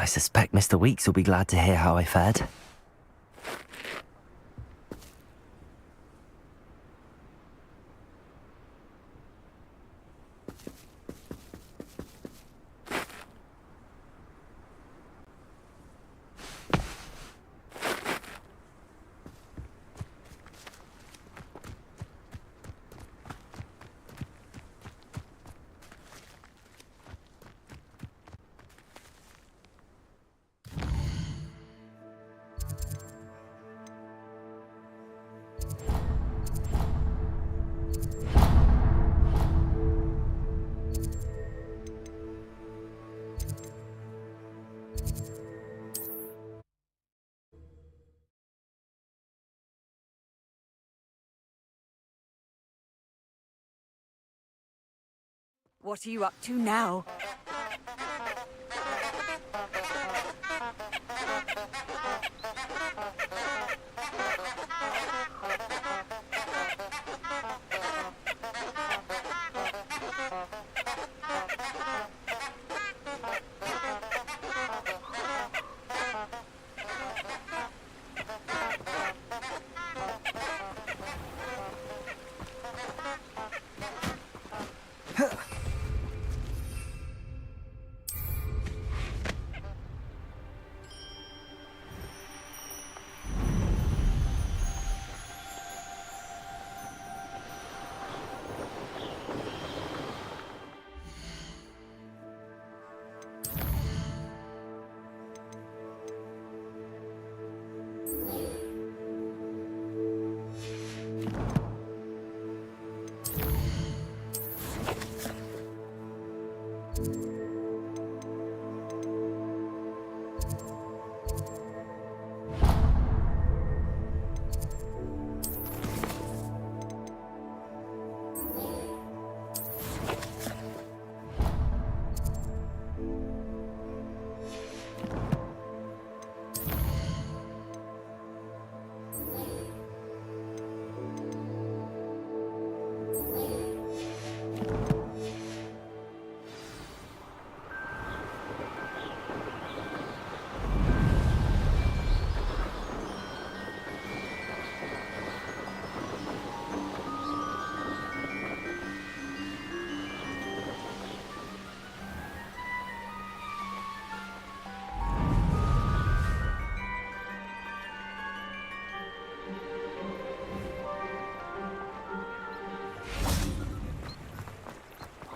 suspect Mr. Weeks will be glad to hear how I fared. What are you up to now?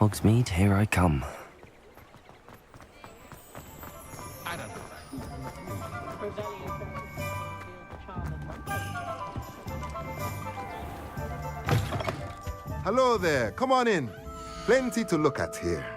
Hogsmeade, here I come. Hello there, come on in. Plenty to look at here.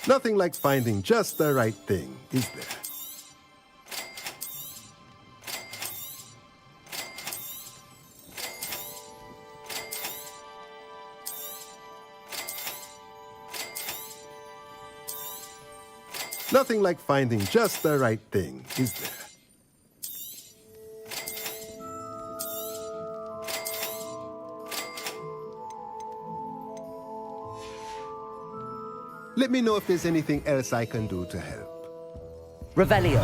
Nothing like finding just the right thing, is there? Nothing like finding just the right thing, is there? Let me know if there's anything else I can do to help. Revelio.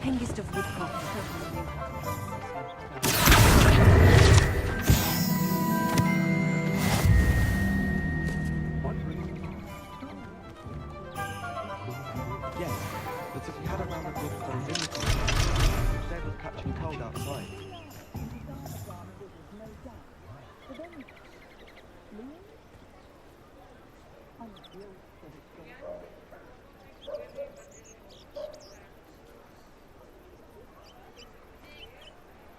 Hengist of Woodcock. Yes, but if you had a round of good friends in the car, instead of catching cold outside.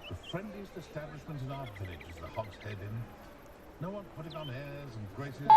The friendliest establishment in our village is the Hogshead Inn. No one putting on airs and graces.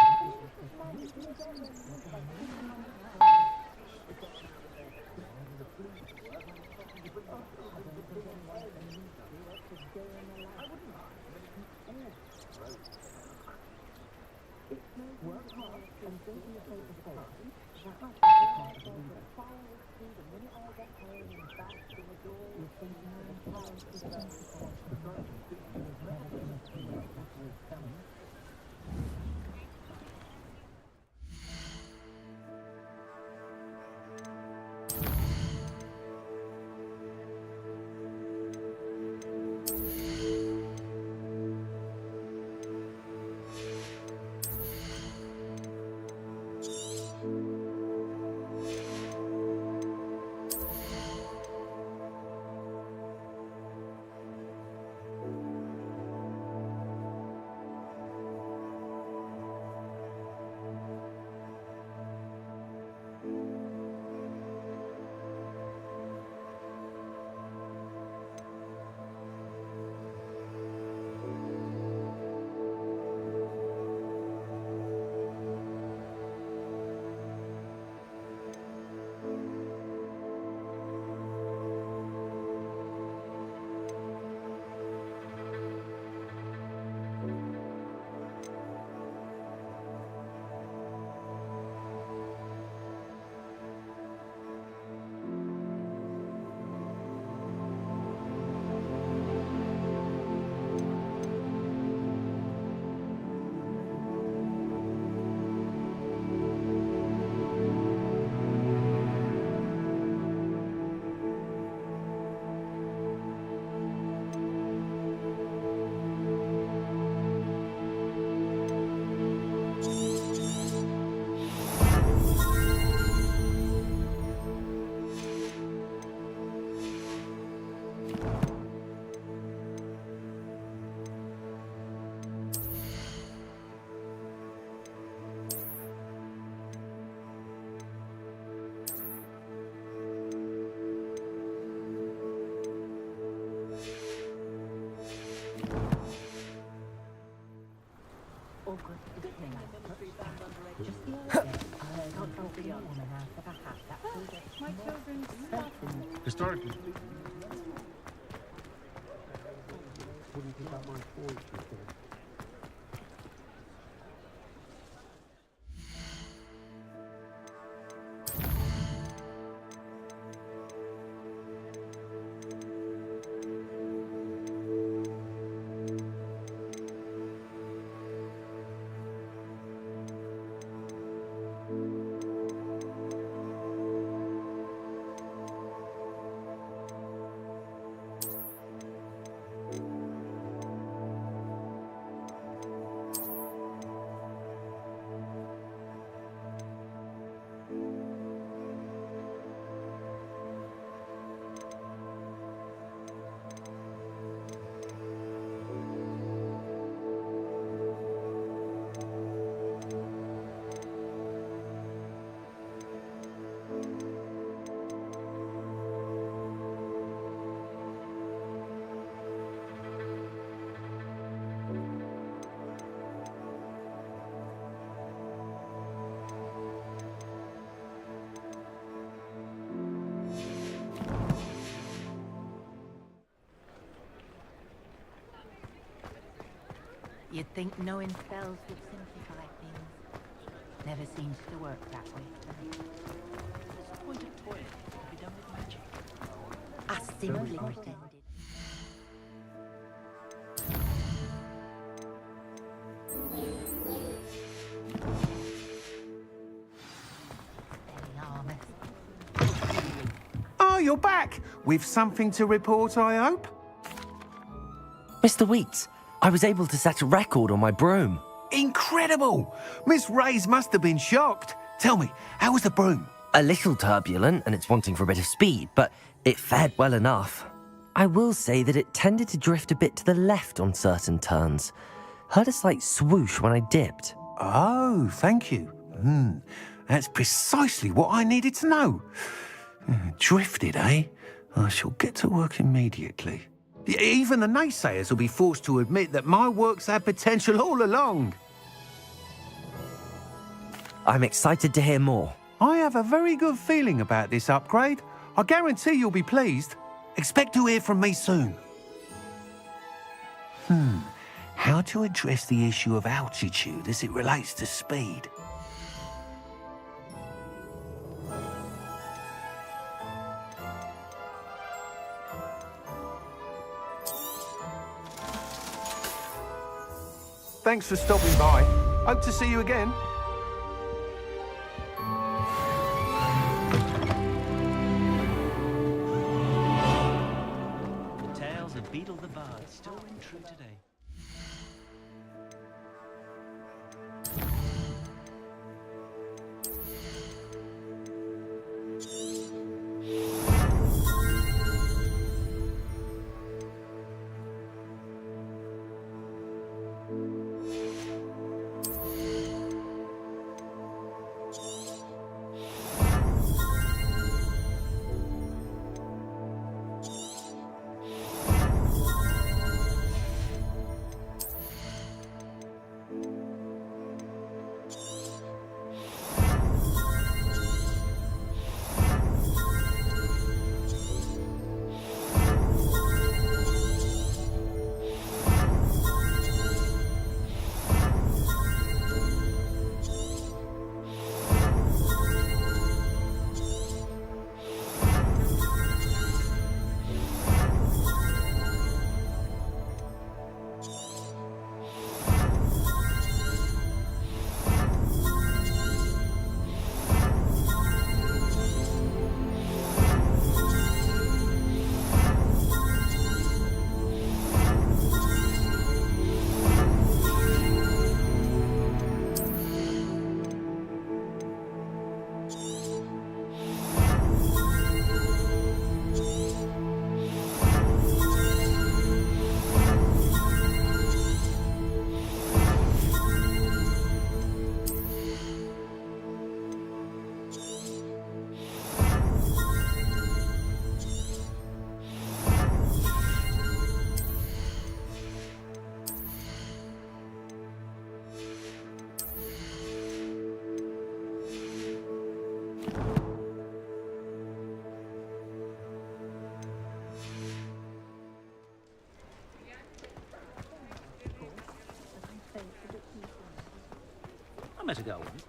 Historically. You'd think knowing spells would simplify things. Never seems to work that way, does it? What's the point of toilet to be done with magic? I simply pretended. Oh, you're back! With something to report, I hope? Mr. Weeks, I was able to set a record on my broom. Incredible! Miss Ray's must have been shocked. Tell me, how was the broom? A little turbulent and it's wanting for a bit of speed, but it fared well enough. I will say that it tended to drift a bit to the left on certain turns. Heard a slight swoosh when I dipped. Oh, thank you. That's precisely what I needed to know. Drifted, eh? I shall get to work immediately. Even the naysayers will be forced to admit that my work's had potential all along. I'm excited to hear more. I have a very good feeling about this upgrade. I guarantee you'll be pleased. Expect to hear from me soon. How to address the issue of altitude as it relates to speed? Thanks for stopping by. Hope to see you again. The tales of Beetle the Bard still ring true today. I met a girl once.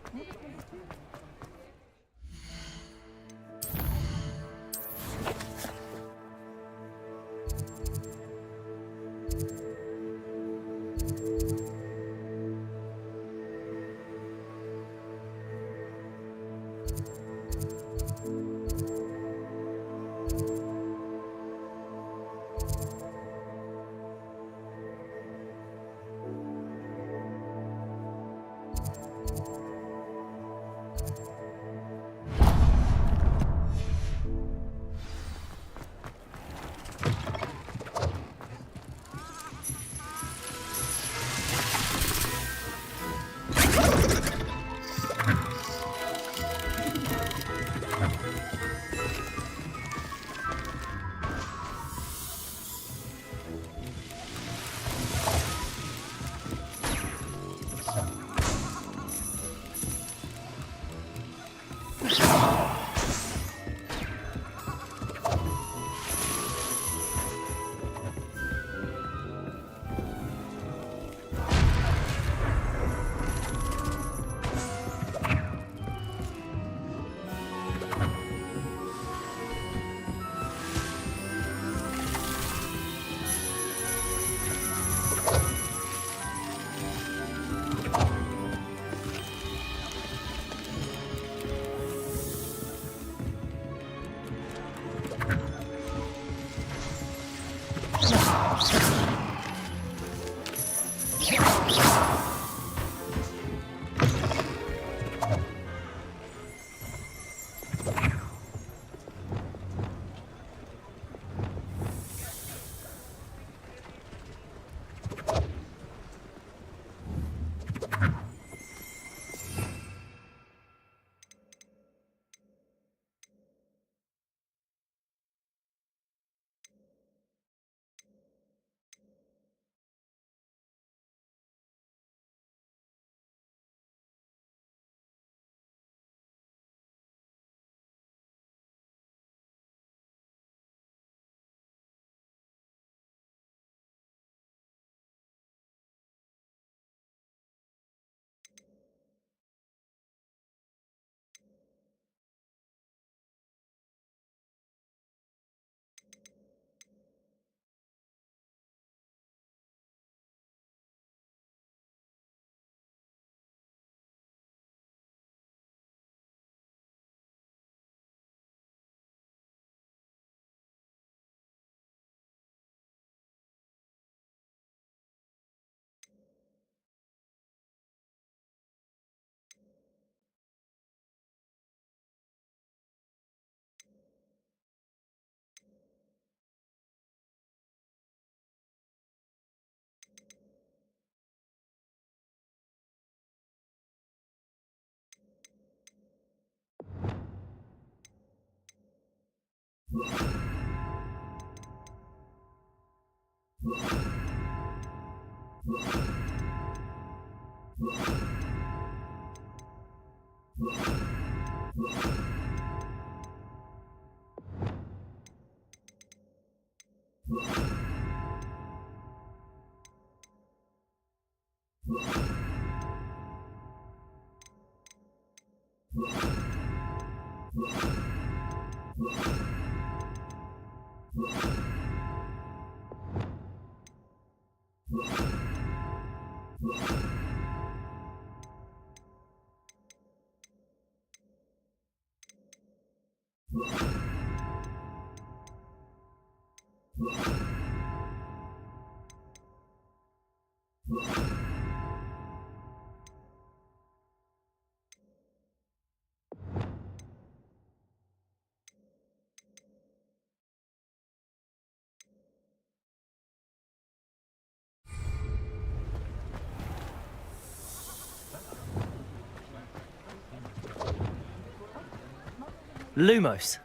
Lumos.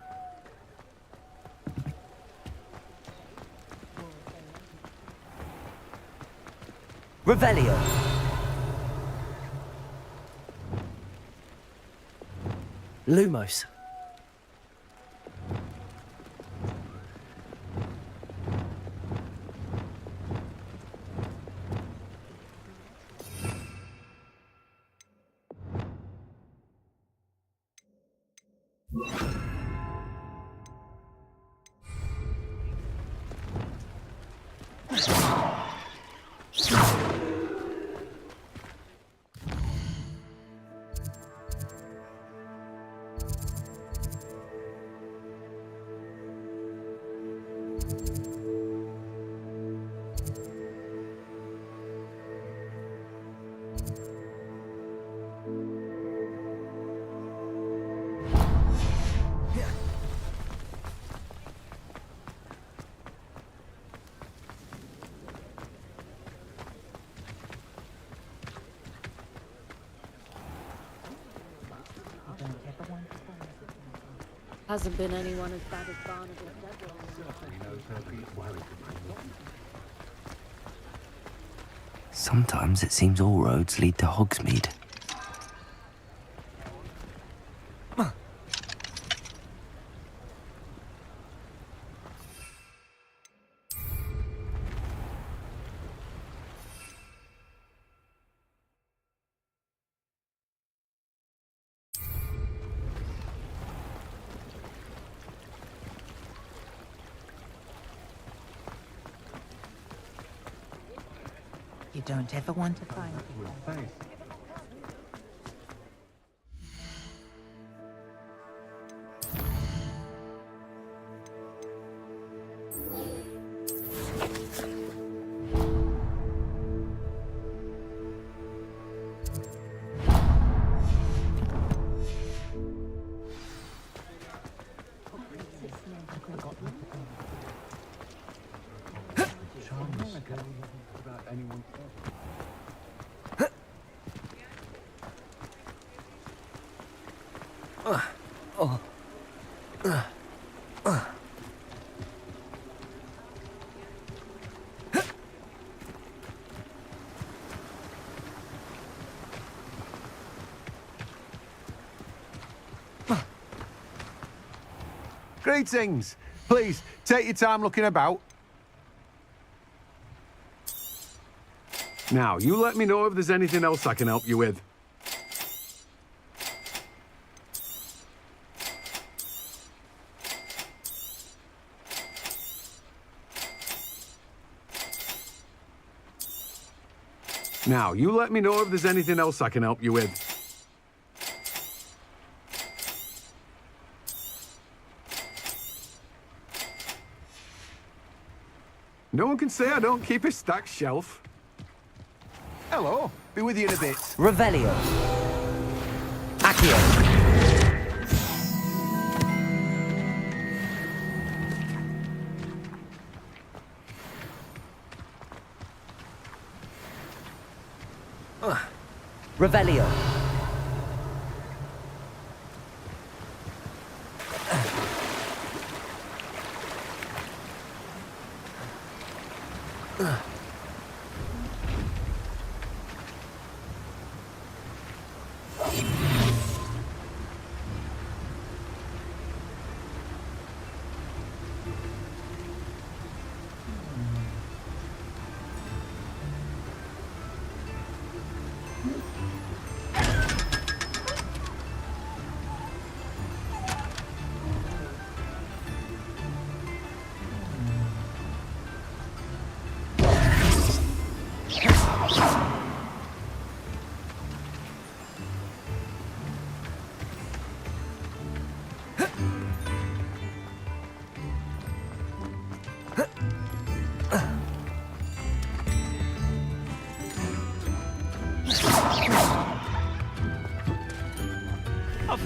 Revelio. Lumos. Hasn't been anyone as bad as Barnabas ever. Sometimes it seems all roads lead to Hogsmeade. You don't ever want to find people. Greetings. Please, take your time looking about. Now, you let me know if there's anything else I can help you with. Now, you let me know if there's anything else I can help you with. No one can say I don't keep a stacked shelf. Hello. Be with you in a bit. Revelio. Accio. Revelio.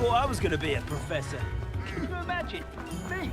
thought I was going to be a professor. Can you imagine? Me?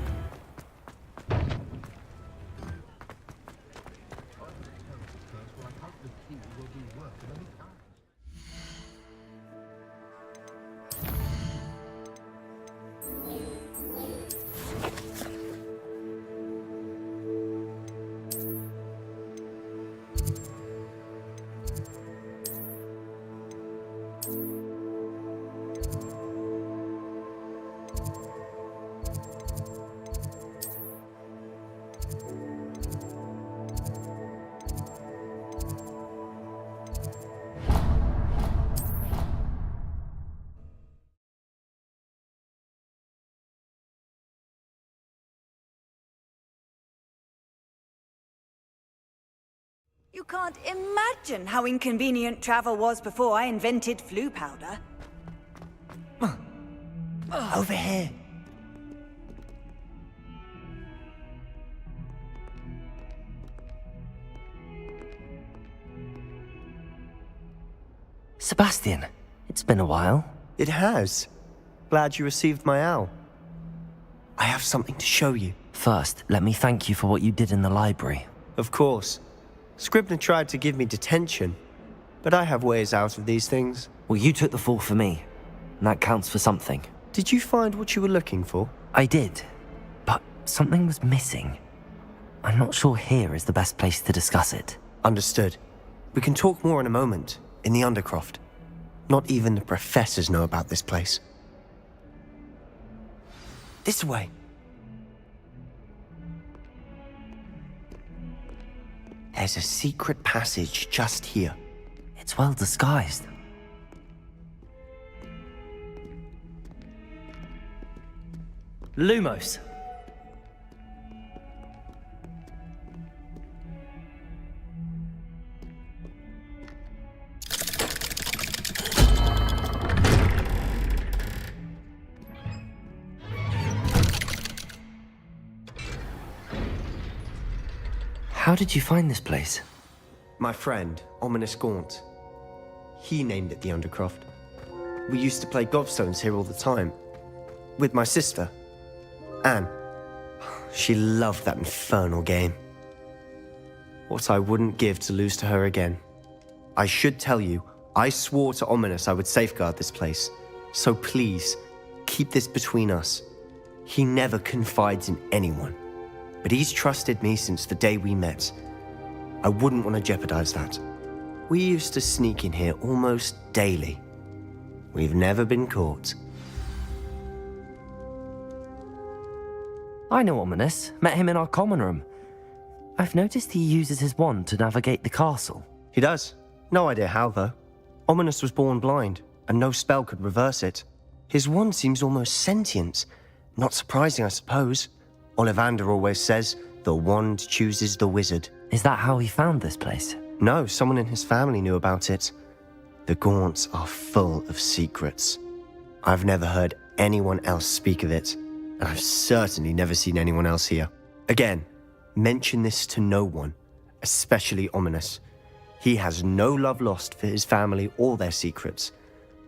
You can't imagine how inconvenient travel was before I invented flu powder. Over here. Sebastian, it's been a while. It has. Glad you received my owl. I have something to show you. First, let me thank you for what you did in the library. Of course. Scribner tried to give me detention, but I have ways out of these things. Well, you took the fall for me, and that counts for something. Did you find what you were looking for? I did, but something was missing. I'm not sure here is the best place to discuss it. Understood. We can talk more in a moment, in the Undercroft. Not even the professors know about this place. This way. There's a secret passage just here. It's well disguised. Lumos. How did you find this place? My friend, Ominous Gaunt. He named it the Undercroft. We used to play gobstones here all the time. With my sister, Anne. She loved that infernal game. What I wouldn't give to lose to her again. I should tell you, I swore to Ominous I would safeguard this place. So please, keep this between us. He never confides in anyone. But he's trusted me since the day we met. I wouldn't want to jeopardize that. We used to sneak in here almost daily. We've never been caught. I know Ominous. Met him in our common room. I've noticed he uses his wand to navigate the castle. He does. No idea how, though. Ominous was born blind, and no spell could reverse it. His wand seems almost sentient. Not surprising, I suppose. Ollivander always says, the wand chooses the wizard. Is that how he found this place? No, someone in his family knew about it. The Gaunts are full of secrets. I've never heard anyone else speak of it, and I've certainly never seen anyone else here. Again, mention this to no one, especially Ominous. He has no love lost for his family or their secrets,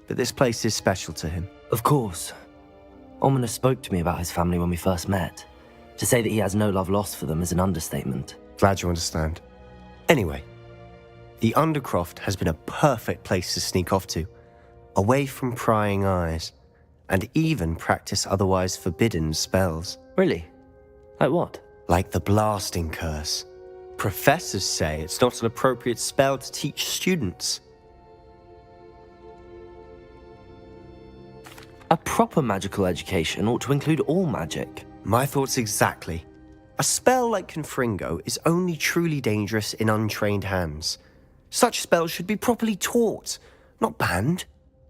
but this place is special to him. Of course. Ominous spoke to me about his family when we first met. To say that he has no love lost for them is an understatement. Glad you understand. Anyway, the Undercroft has been a perfect place to sneak off to, away from prying eyes, and even practice otherwise forbidden spells. Really? Like what? Like the blasting curse. Professors say it's not an appropriate spell to teach students. A proper magical education ought to include all magic. My thoughts exactly. A spell like Confringo is only truly dangerous in untrained hands. Such spells should be properly taught, not banned.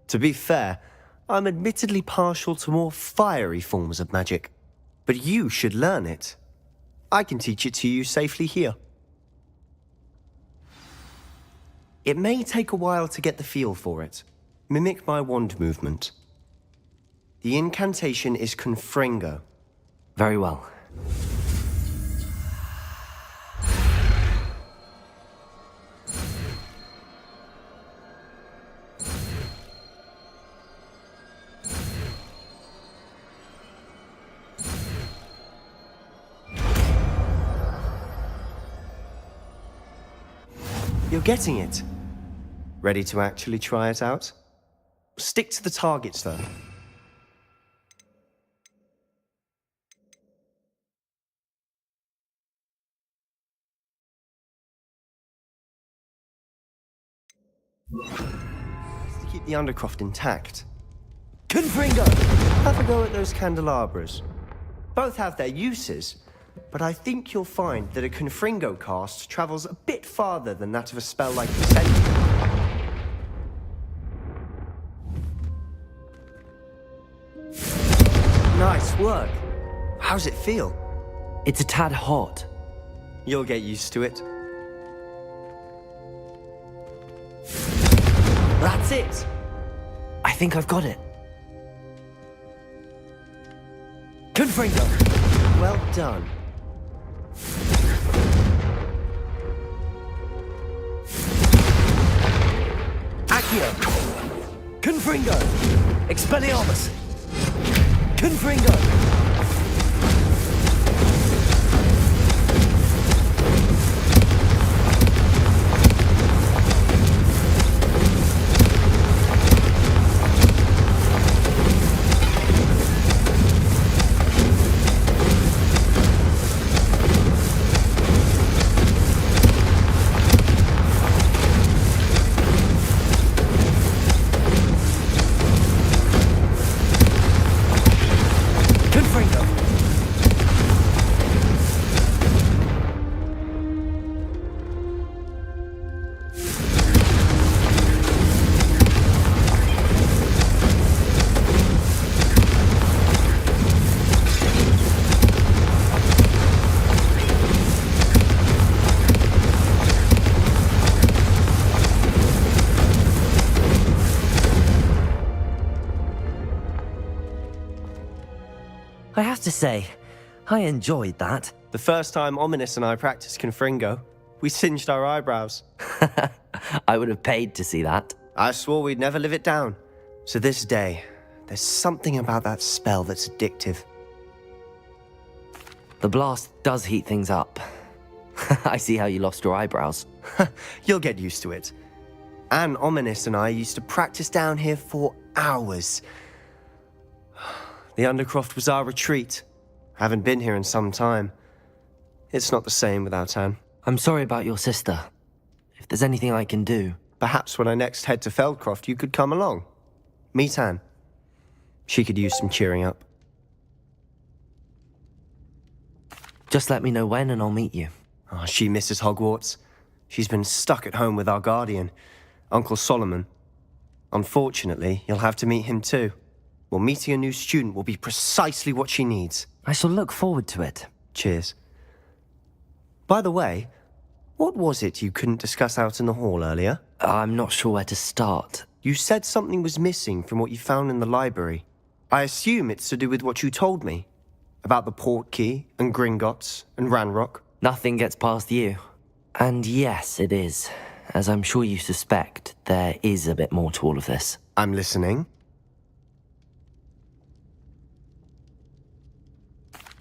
To be fair, I'm admittedly partial to more fiery forms of magic. But you should learn it. I can teach it to you safely here. It may take a while to get the feel for it. Mimic my wand movement. The incantation is Confringo. Very well. You're getting it. Ready to actually try it out? Stick to the targets, though. To keep the Undercroft intact. Confringo! Have a go at those candelabras. Both have their uses, but I think you'll find that a Confringo cast travels a bit farther than that of a spell like Incendiary. Nice work. How's it feel? It's a tad hot. You'll get used to it. That's it! I think I've got it. Confringo! Well done. Accio! Confringo! Expelliarmus! Confringo! I have to say, I enjoyed that. The first time Ominous and I practiced Confringo, we singed our eyebrows. I would have paid to see that. I swore we'd never live it down. So this day, there's something about that spell that's addictive. The blast does heat things up. I see how you lost your eyebrows. You'll get used to it. Anne, Ominous and I used to practice down here for hours. The Undercroft was our retreat. Haven't been here in some time. It's not the same without Anne. I'm sorry about your sister. If there's anything I can do... Perhaps when I next head to Feldcroft, you could come along. Meet Anne. She could use some cheering up. Just let me know when and I'll meet you. Oh, she misses Hogwarts. She's been stuck at home with our guardian, Uncle Solomon. Unfortunately, you'll have to meet him too. Well, meeting a new student will be precisely what she needs. I shall look forward to it. Cheers. By the way, what was it you couldn't discuss out in the hall earlier? I'm not sure where to start. You said something was missing from what you found in the library. I assume it's to do with what you told me. About the port key, and Gringotts, and Ranrock. Nothing gets past you. And yes, it is. As I'm sure you suspect, there is a bit more to all of this. I'm listening.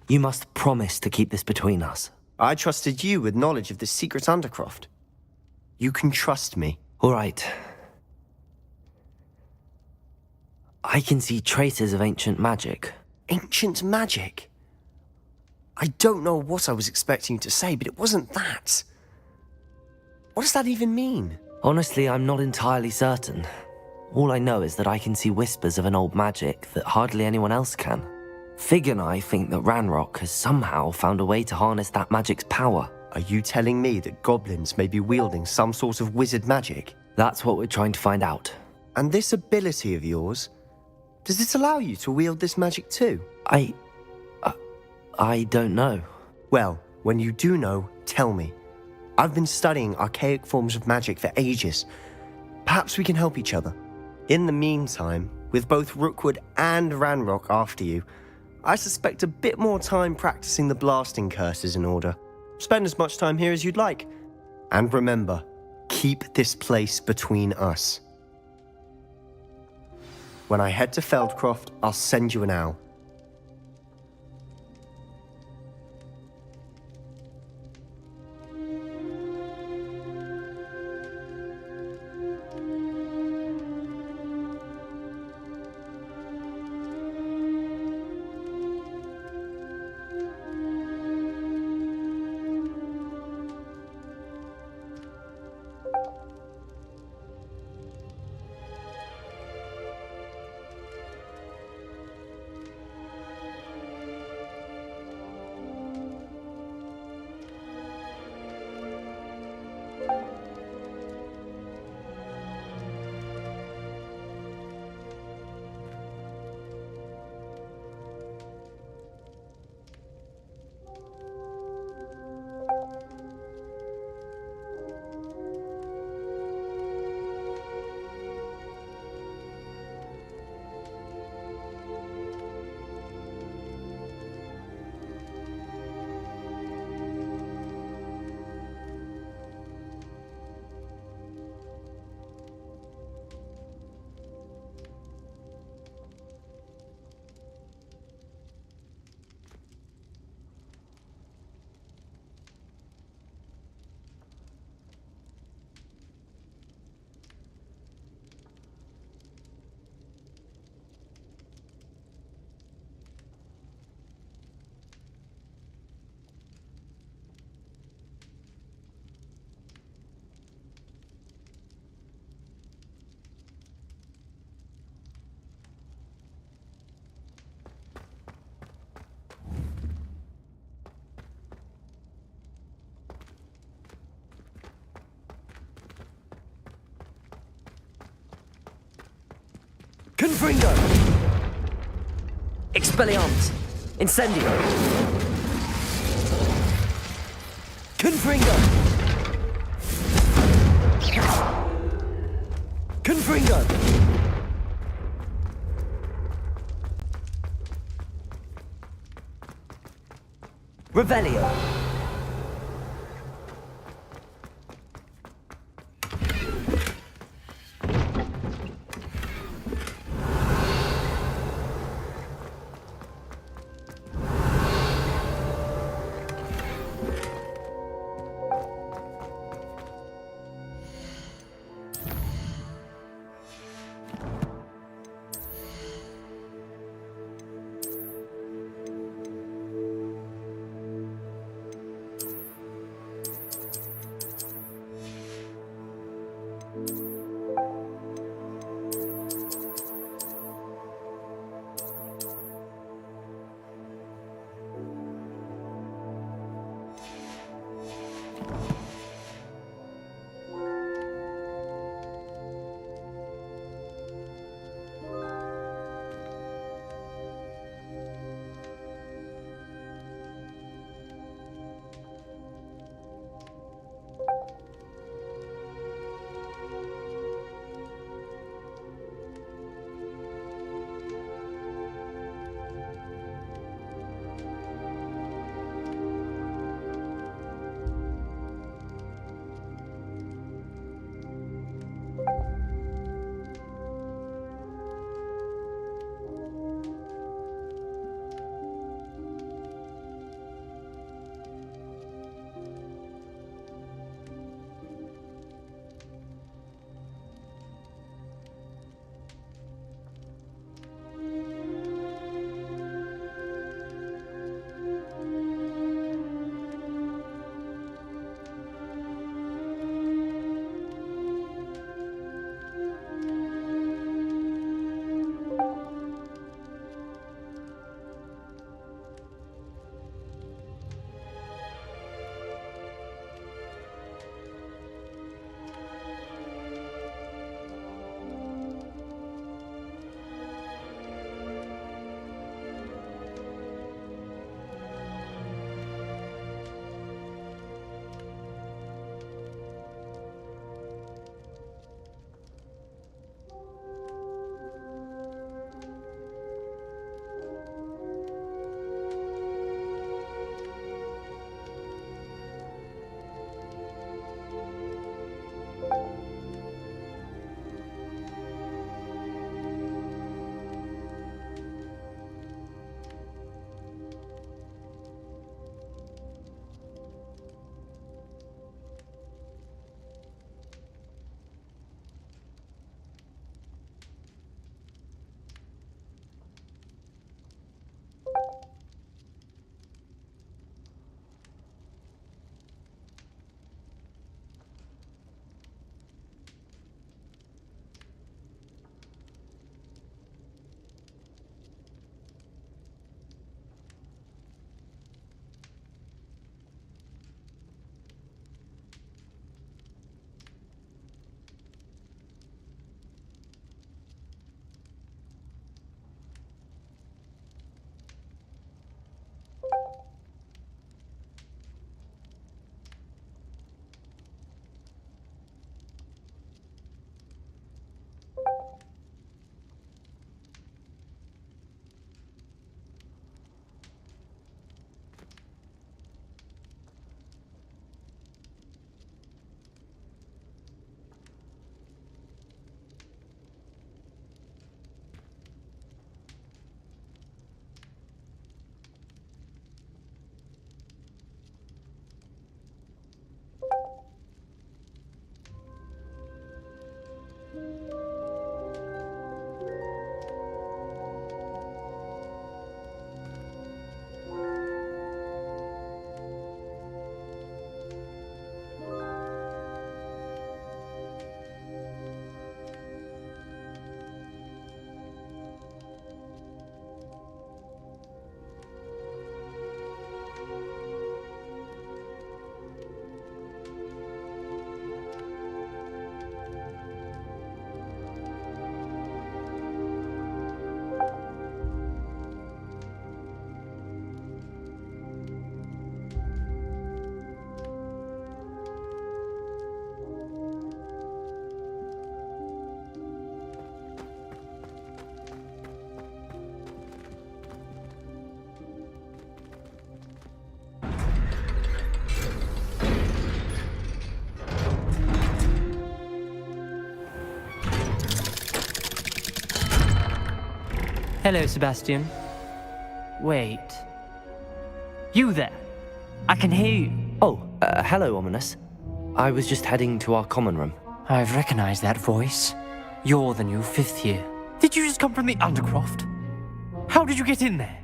You must promise to keep this between us. I trusted you with knowledge of this secret Undercroft. You can trust me. All right. I can see traces of ancient magic. Ancient magic? I don't know what I was expecting you to say, but it wasn't that. What does that even mean? Honestly, I'm not entirely certain. All I know is that I can see whispers of an old magic that hardly anyone else can. Fig and I think that Ranrock has somehow found a way to harness that magic's power. Are you telling me that goblins may be wielding some sort of wizard magic? That's what we're trying to find out. And this ability of yours, does it allow you to wield this magic too? I don't know. Well, when you do know, tell me. I've been studying archaic forms of magic for ages. Perhaps we can help each other. In the meantime, with both Rookwood and Ranrock after you, I suspect a bit more time practicing the blasting curse is in order. Spend as much time here as you'd like. And remember, keep this place between us. When I head to Feldcroft, I'll send you an owl. Confringo! Expelliarmus! Incendio! Confringo! Confringo! Revelio! Hello, Sebastian. Wait. You there? I can hear you. Oh, hello, Ominous. I was just heading to our common room. I've recognized that voice. You're the new 5th year. Did you just come from the Undercroft? How did you get in there?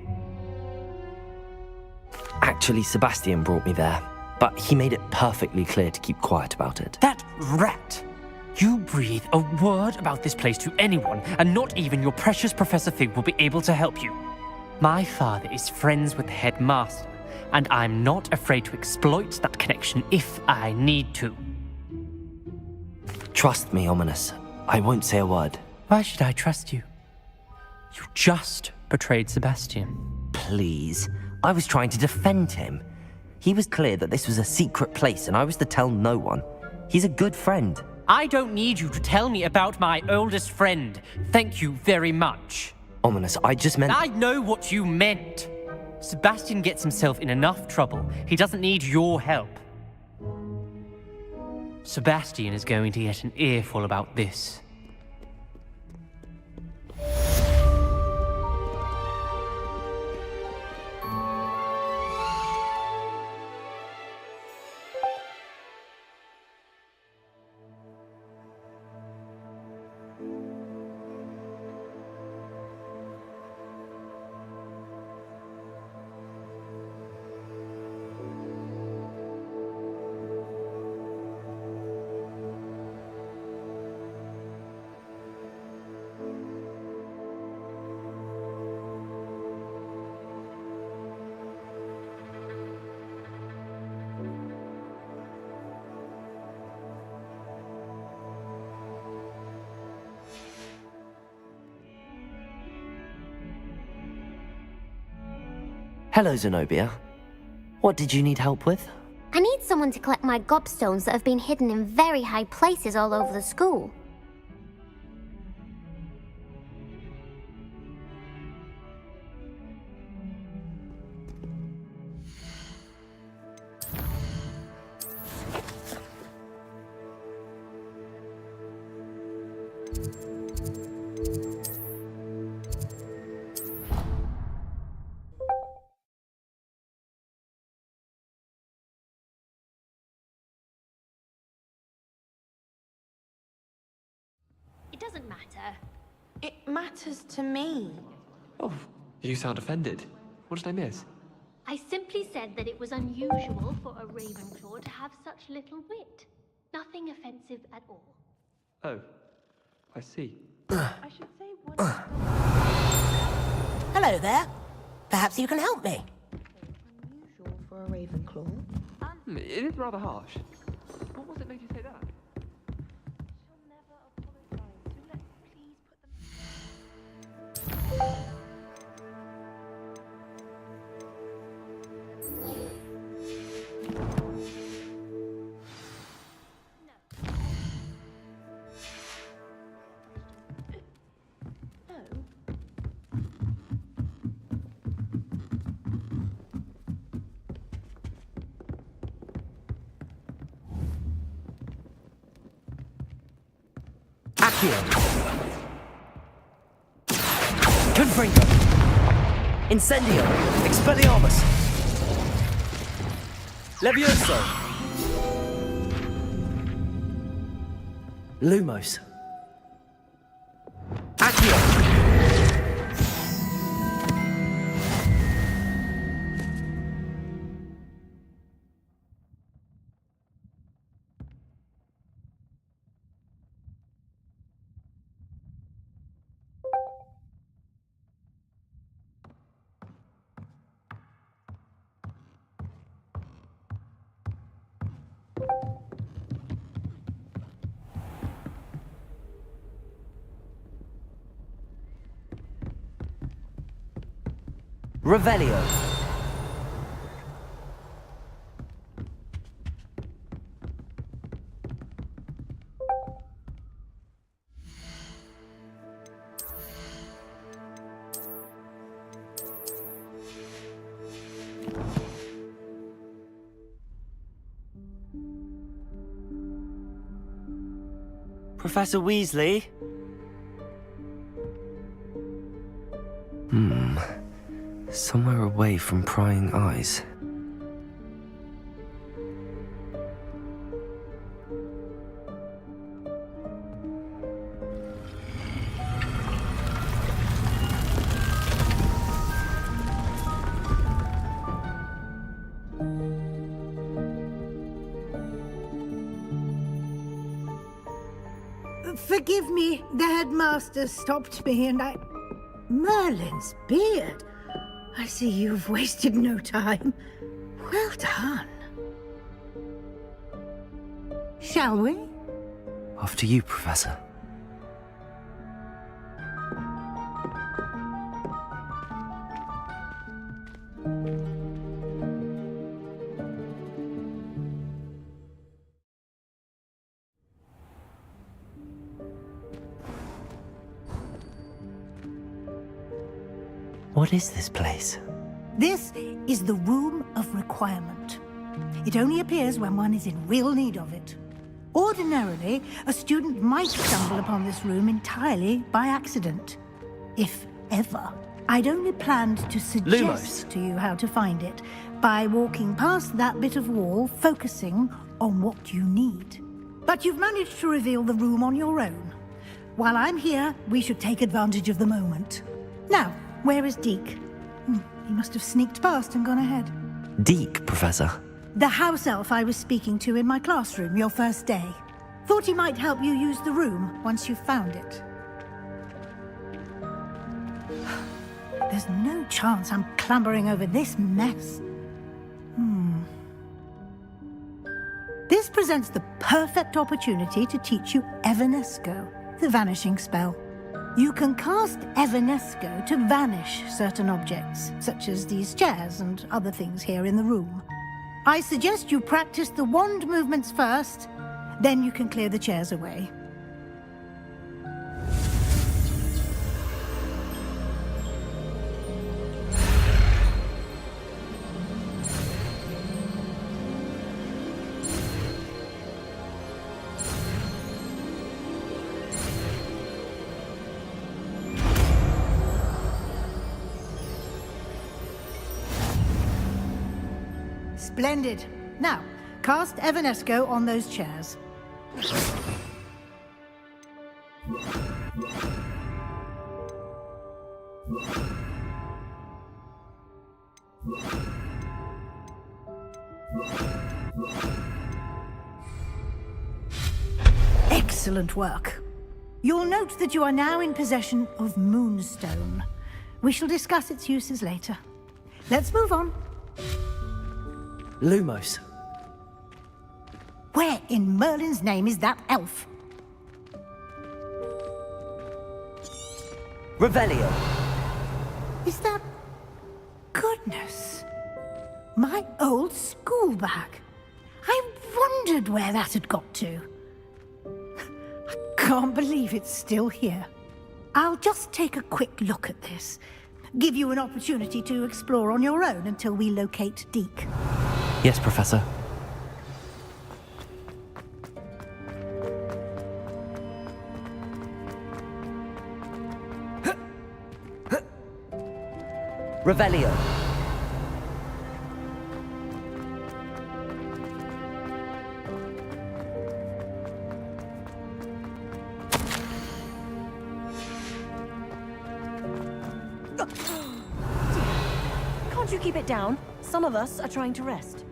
Actually, Sebastian brought me there, but he made it perfectly clear to keep quiet about it. That rat! You breathe a word about this place to anyone, and not even your precious Professor Fig will be able to help you. My father is friends with the headmaster, and I'm not afraid to exploit that connection if I need to. Trust me, Ominous. I won't say a word. Why should I trust you? You just betrayed Sebastian. Please. I was trying to defend him. He was clear that this was a secret place, and I was to tell no one. He's a good friend. I don't need you to tell me about my oldest friend. Thank you very much. Ominous, I just meant... I know what you meant. Sebastian gets himself in enough trouble. He doesn't need your help. Sebastian is going to get an earful about this. Hello, Zenobia. What did you need help with? I need someone to collect my gobstones that have been hidden in very high places all over the school. It doesn't matter. It matters to me. Oh, you sound offended. What did I miss? I simply said that it was unusual for a Ravenclaw to have such little wit. Nothing offensive at all. Oh, I see. I should say what... Hello there. Perhaps you can help me. Unusual for a Ravenclaw. It is rather harsh. What was it made you say that? Confringo! Incendio! Expelliarmus! Levioso! Lumos! Accio! Revelio. Professor Weasley? Somewhere away from prying eyes. Forgive me, the headmaster stopped me and I... Merlin's beard. I see you've wasted no time. Well done. Shall we? After you, Professor. What is this place? This is the Room of Requirement. It only appears when one is in real need of it. Ordinarily, a student might stumble upon this room entirely by accident. If ever. I'd only planned to suggest to you how to find it by walking past that bit of wall, focusing on what you need. But you've managed to reveal the room on your own. While I'm here, we should take advantage of the moment. Now, where is Deke? He must have sneaked past and gone ahead. Deke, Professor. The house elf I was speaking to in my classroom your first day. Thought he might help you use the room once you've found it. There's no chance I'm clambering over this mess. This presents the perfect opportunity to teach you Evanesco, the vanishing spell. You can cast Evanesco to vanish certain objects, such as these chairs and other things here in the room. I suggest you practice the wand movements first, then you can clear the chairs away. Splendid. Now, cast Evanesco on those chairs. Excellent work. You'll note that you are now in possession of Moonstone. We shall discuss its uses later. Let's move on. Lumos. Where in Merlin's name is that elf? Revelio. Is that... Goodness. My old school bag. I wondered where that had got to. I can't believe it's still here. I'll just take a quick look at this. Give you an opportunity to explore on your own until we locate Deke. Yes, Professor. Revelio. Can't you keep it down? Some of us are trying to rest.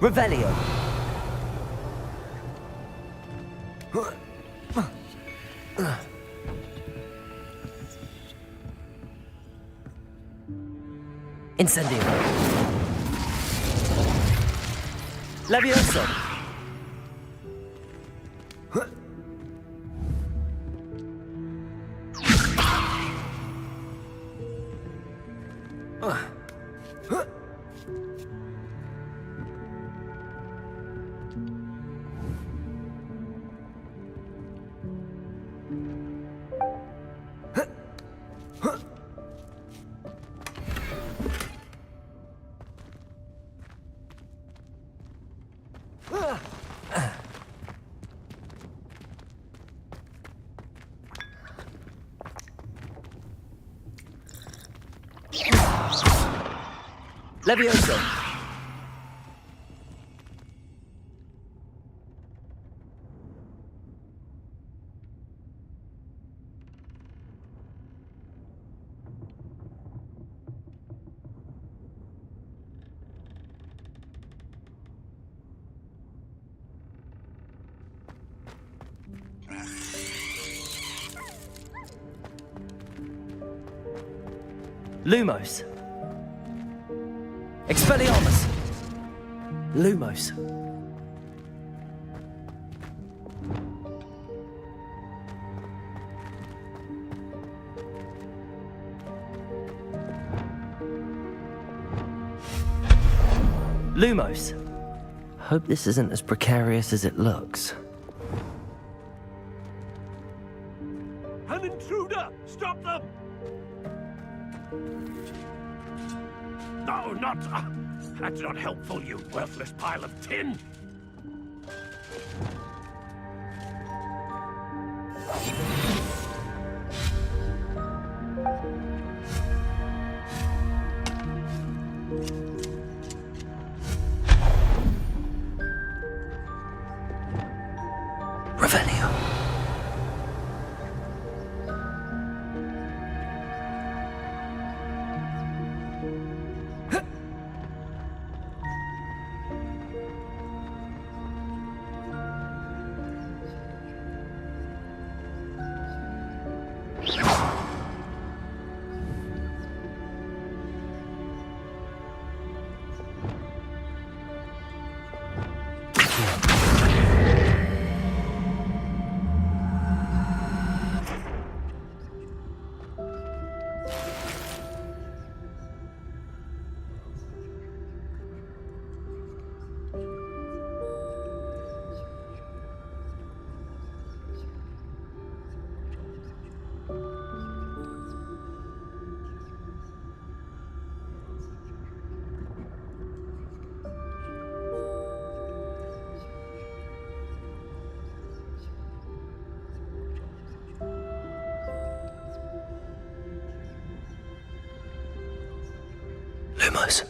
Revelio. Incendio. Levioso. Levioso. Lumos. Expelliarmus. Lumos. Lumos. Hope this isn't as precarious as it looks. An intruder! Stop them! No, not... that's not helpful, you worthless pile of tin! Revelio. Lumos.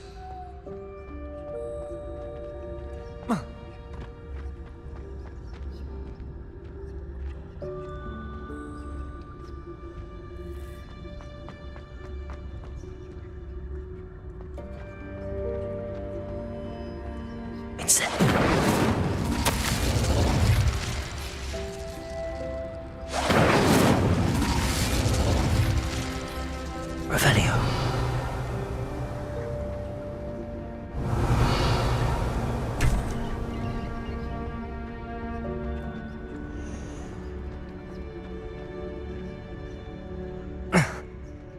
Revelio.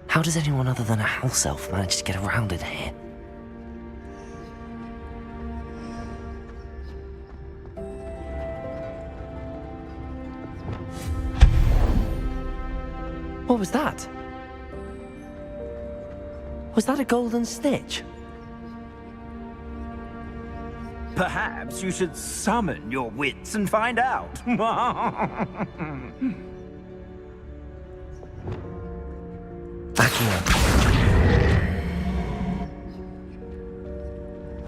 How does anyone other than a house elf manage to get around in here? What was that? Was that a golden snitch? Perhaps you should summon your wits and find out. Accio.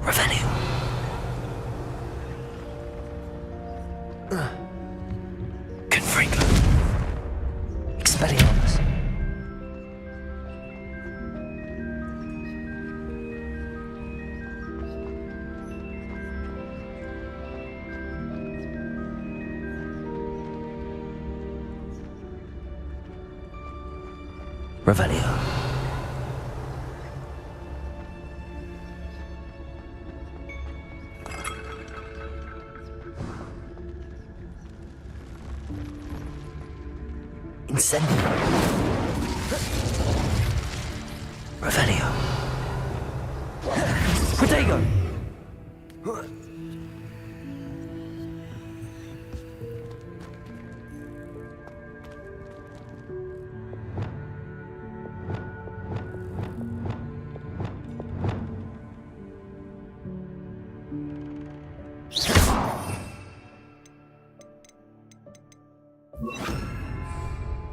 Revelio. Confringo. Expelliarmus. Revelio. Incendio. Revelio. Protego.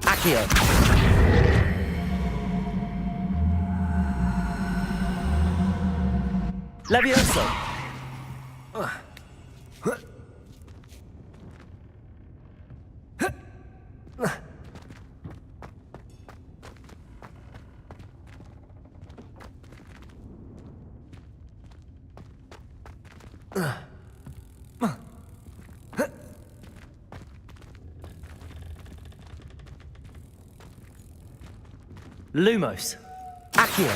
Accio. Levioso. Lumos. Accio.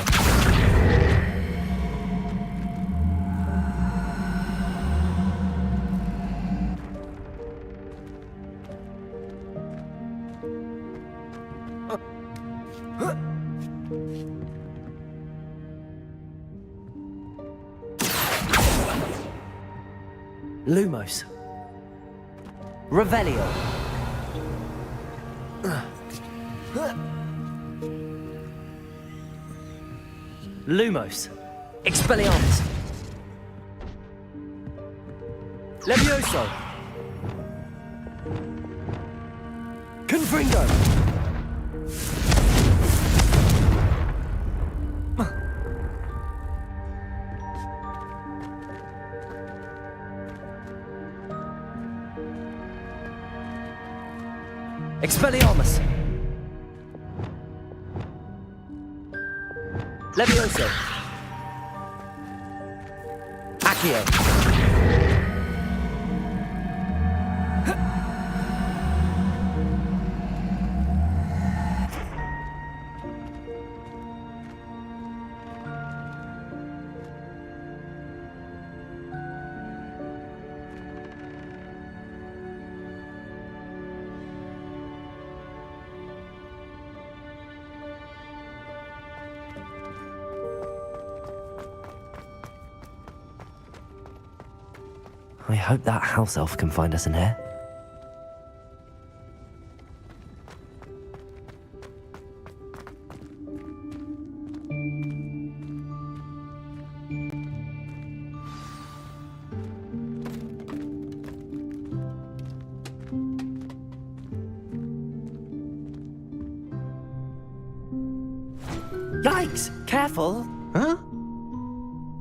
Lumos. Revelio. Lumos. Expelliarmus. Levioso. Confringo. Expelliarmus. Levioso. Accio. I hope that house elf can find us in here. Yikes! Careful! Huh?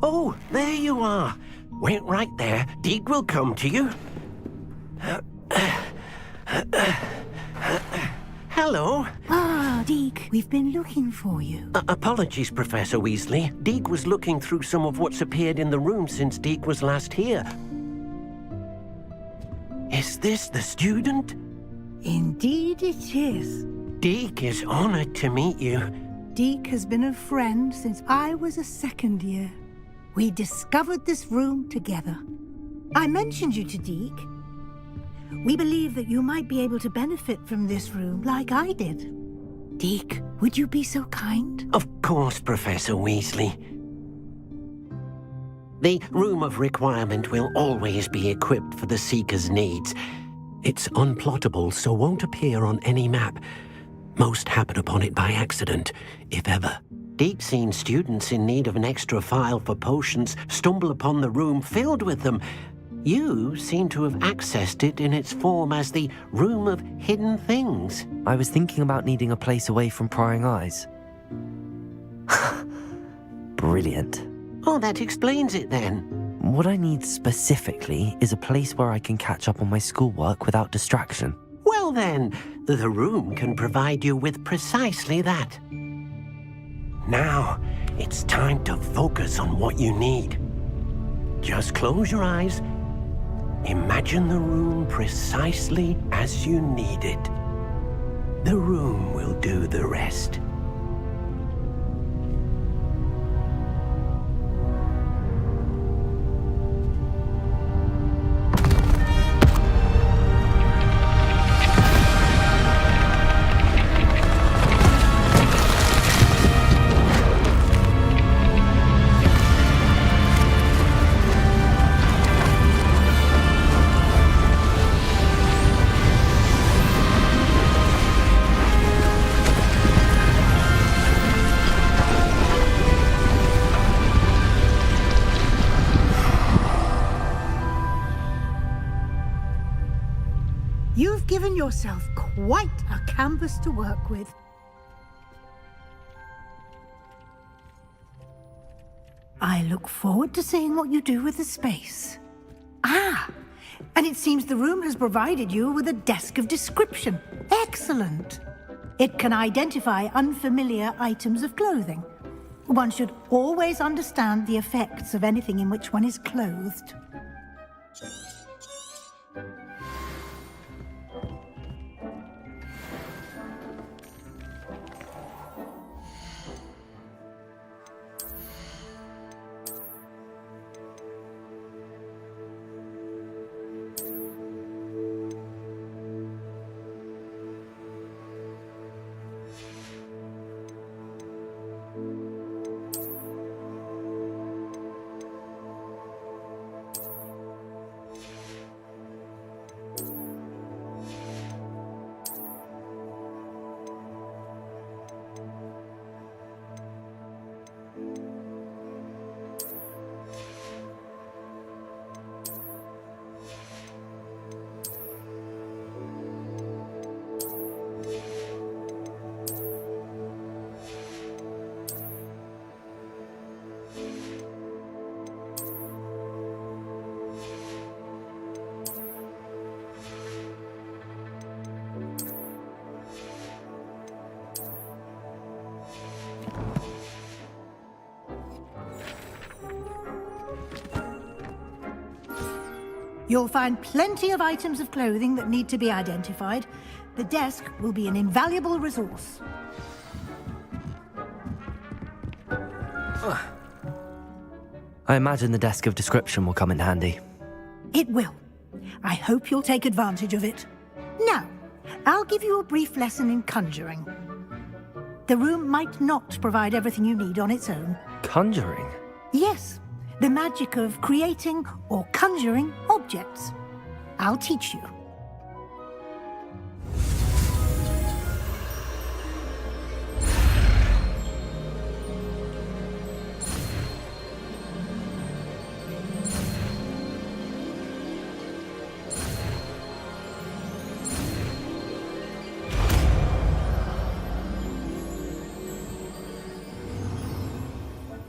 Oh, there you are. Wait right there. Deek will come to you. Hello. Ah, Deek, we've been looking for you. Apologies, Professor Weasley. Deek was looking through some of what's appeared in the room since Deek was last here. Is this the student? Indeed it is. Deek is honored to meet you. Deek has been a friend since I was a second year. We discovered this room together. I mentioned you to Deek. We believe that you might be able to benefit from this room like I did. Deek, would you be so kind? Of course, Professor Weasley. The Room of Requirement will always be equipped for the Seeker's needs. It's unplottable, so won't appear on any map. Most happen upon it by accident, if ever. Deek's seen students in need of an extra file for potions stumble upon the room filled with them. You seem to have accessed it in its form as the Room of Hidden Things. I was thinking about needing a place away from prying eyes. Brilliant. Oh, that explains it then. What I need specifically is a place where I can catch up on my schoolwork without distraction. Well then, the room can provide you with precisely that. Now, it's time to focus on what you need. Just close your eyes. Imagine the room precisely as you need it. The room will do the rest. given yourself quite a canvas to work with. I look forward to seeing what you do with the space. Ah, and it seems the room has provided you with a desk of description. Excellent. It can identify unfamiliar items of clothing. One should always understand the effects of anything in which one is clothed. You'll find plenty of items of clothing that need to be identified. The desk will be an invaluable resource. I imagine the desk of description will come in handy. It will. I hope you'll take advantage of it. Now, I'll give you a brief lesson in conjuring. The room might not provide everything you need on its own. Conjuring? Yes, the magic of creating or conjuring objects. I'll teach you.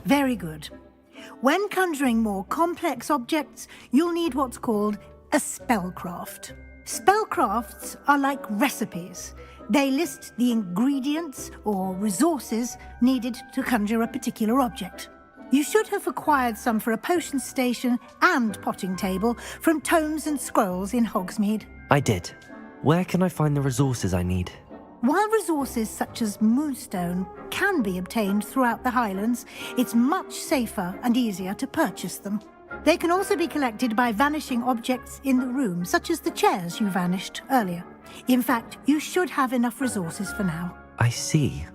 Very good. When conjuring more complex objects, you'll need what's called a spellcraft. Spellcrafts are like recipes. They list the ingredients or resources needed to conjure a particular object. You should have acquired some for a potion station and potting table from tomes and scrolls in Hogsmeade. I did. Where can I find the resources I need? While resources such as moonstone can be obtained throughout the Highlands, it's much safer and easier to purchase them. They can also be collected by vanishing objects in the room, such as the chairs you vanished earlier. In fact, you should have enough resources for now. I see.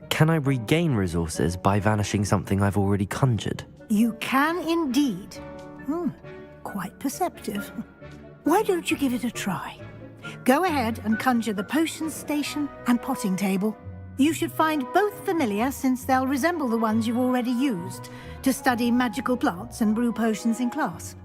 Can I regain resources by vanishing something I've already conjured? You can indeed. Quite perceptive. Why don't you give it a try? Go ahead and conjure the potion station and potting table. You should find both familiar, since they'll resemble the ones you've already used to study magical plants and brew potions in class.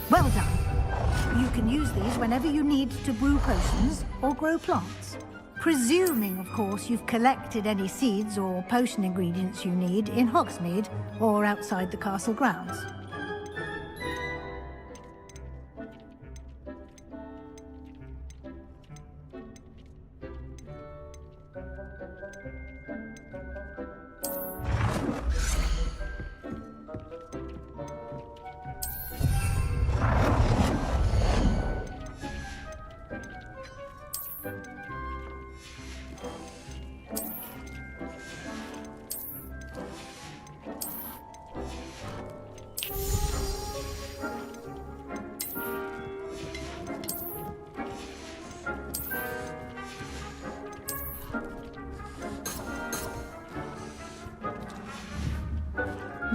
Well done. You can use these whenever you need to brew potions or grow plants. Presuming, of course, you've collected any seeds or potion ingredients you need in Hogsmeade or outside the castle grounds.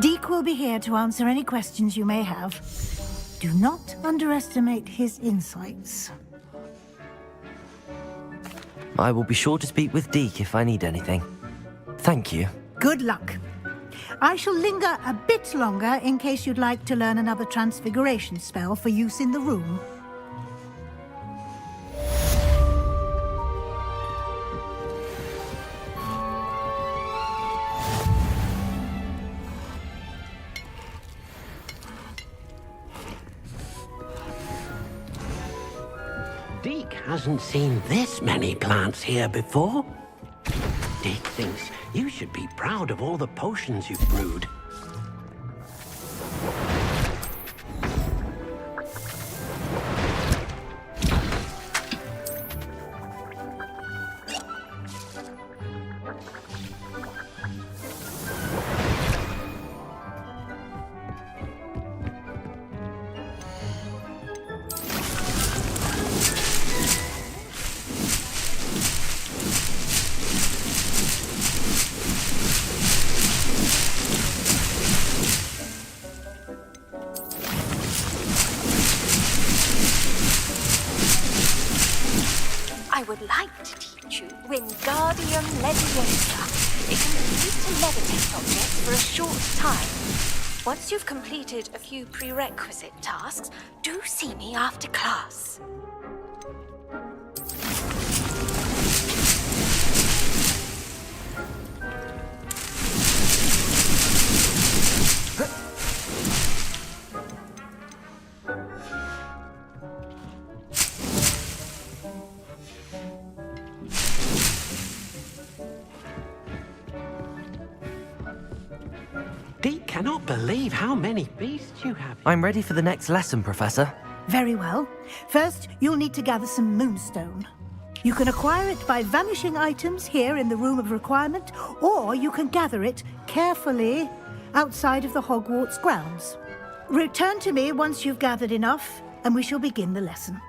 Deke will be here to answer any questions you may have. Do not underestimate his insights. I will be sure to speak with Deke if I need anything. Thank you. Good luck. I shall linger a bit longer in case you'd like to learn another transfiguration spell for use in the room. Deke hasn't seen this many plants here before. Deke thinks you should be proud of all the potions you've brewed. I would like to teach you Wingardium Leviosa. It can be used to levitate objects for a short time. Once you've completed a few prerequisite tasks, do see me after class. Deke cannot believe how many beasts you have. I'm ready for the next lesson, Professor. Very well. First, you'll need to gather some moonstone. You can acquire it by vanishing items here in the Room of Requirement, or you can gather it carefully outside of the Hogwarts grounds. Return to me once you've gathered enough, and we shall begin the lesson.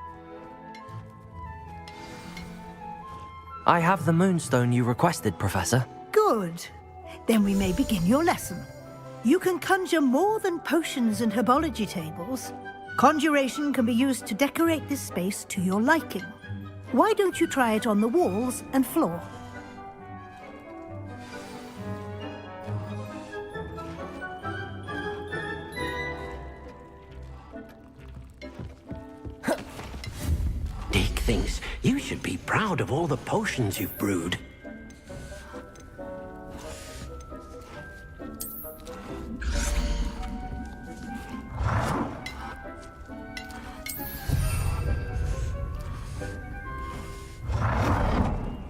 I have the moonstone you requested, Professor. Good. Then we may begin your lesson. You can conjure more than potions and herbology tables. Conjuration can be used to decorate this space to your liking. Why don't you try it on the walls and floor? Deke thinks you should be proud of all the potions you've brewed.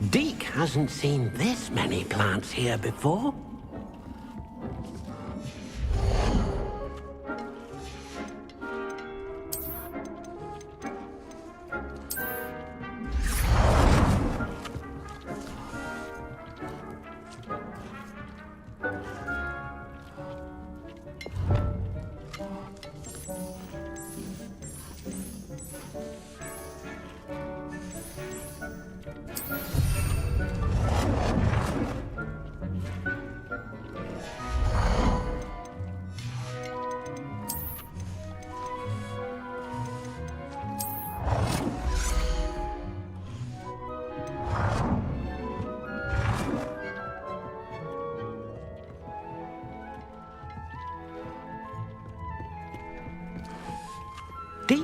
Deke hasn't seen this many plants here before.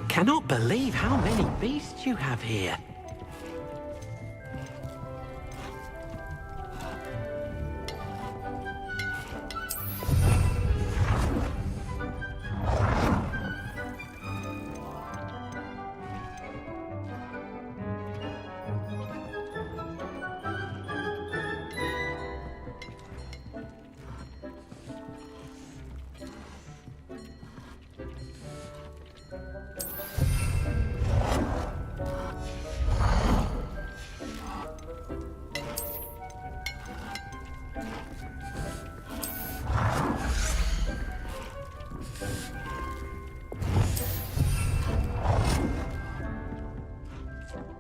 Dick cannot believe how many beasts you have here.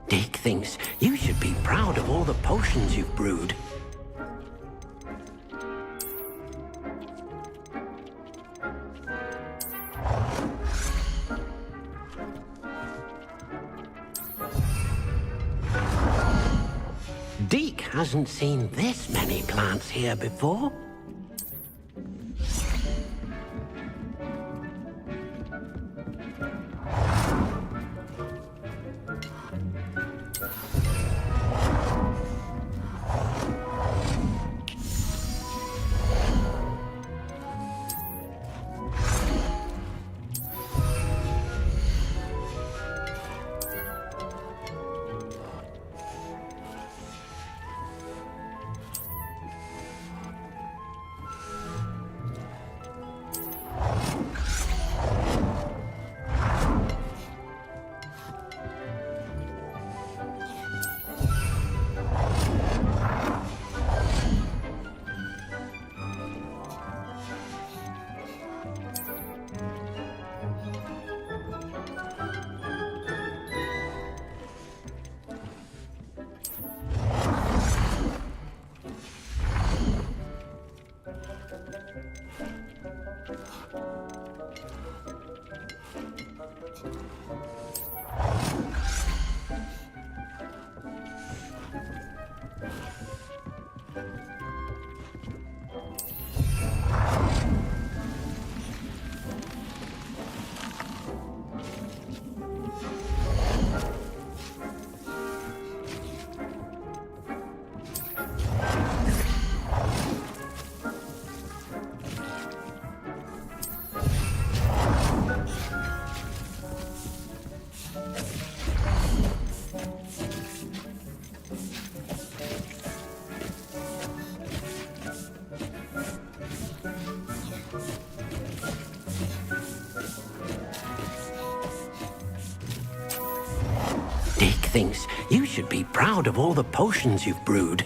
Dick thinks you should be proud of all the potions you've brewed. Deke hasn't seen this many plants here before. Dick thinks you should be proud of all the potions you've brewed.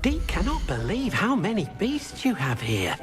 Deke cannot believe how many beasts you have here.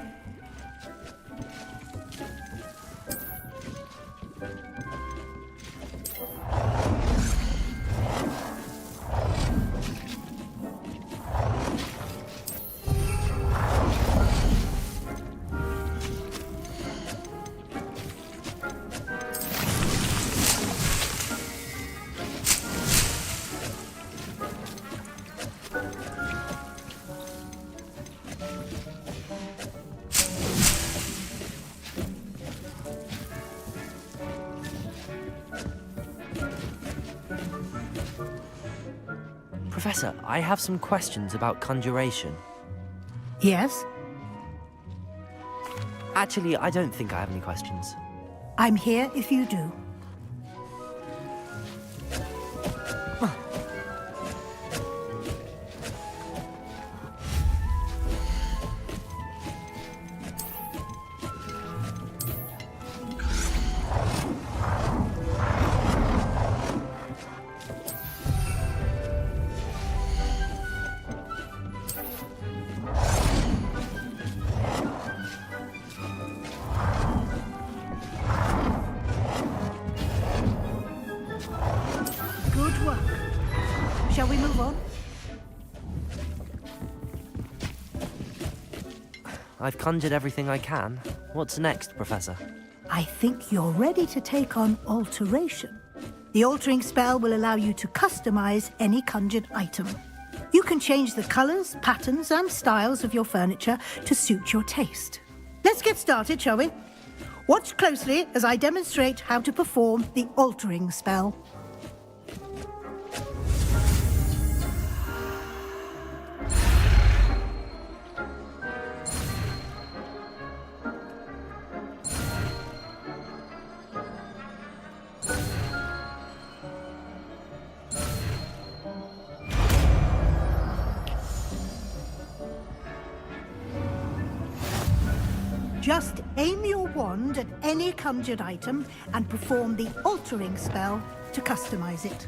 Professor, I have some questions about conjuration. Yes? Actually, I don't think I have any questions. I'm here if you do. I've conjured everything I can. What's next, Professor? I think you're ready to take on alteration. The altering spell will allow you to customize any conjured item. You can change the colors, patterns, and styles of your furniture to suit your taste. Let's get started, shall we? Watch closely as I demonstrate how to perform the altering spell. Just aim your wand at any conjured item and perform the altering spell to customize it.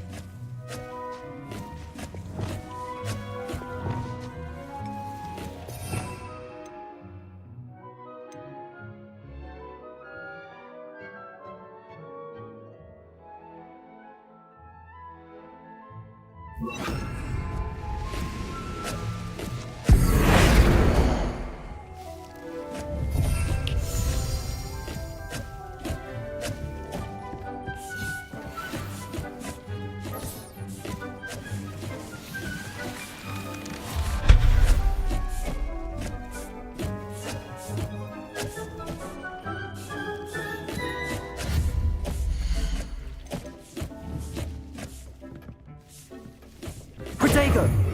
Protego!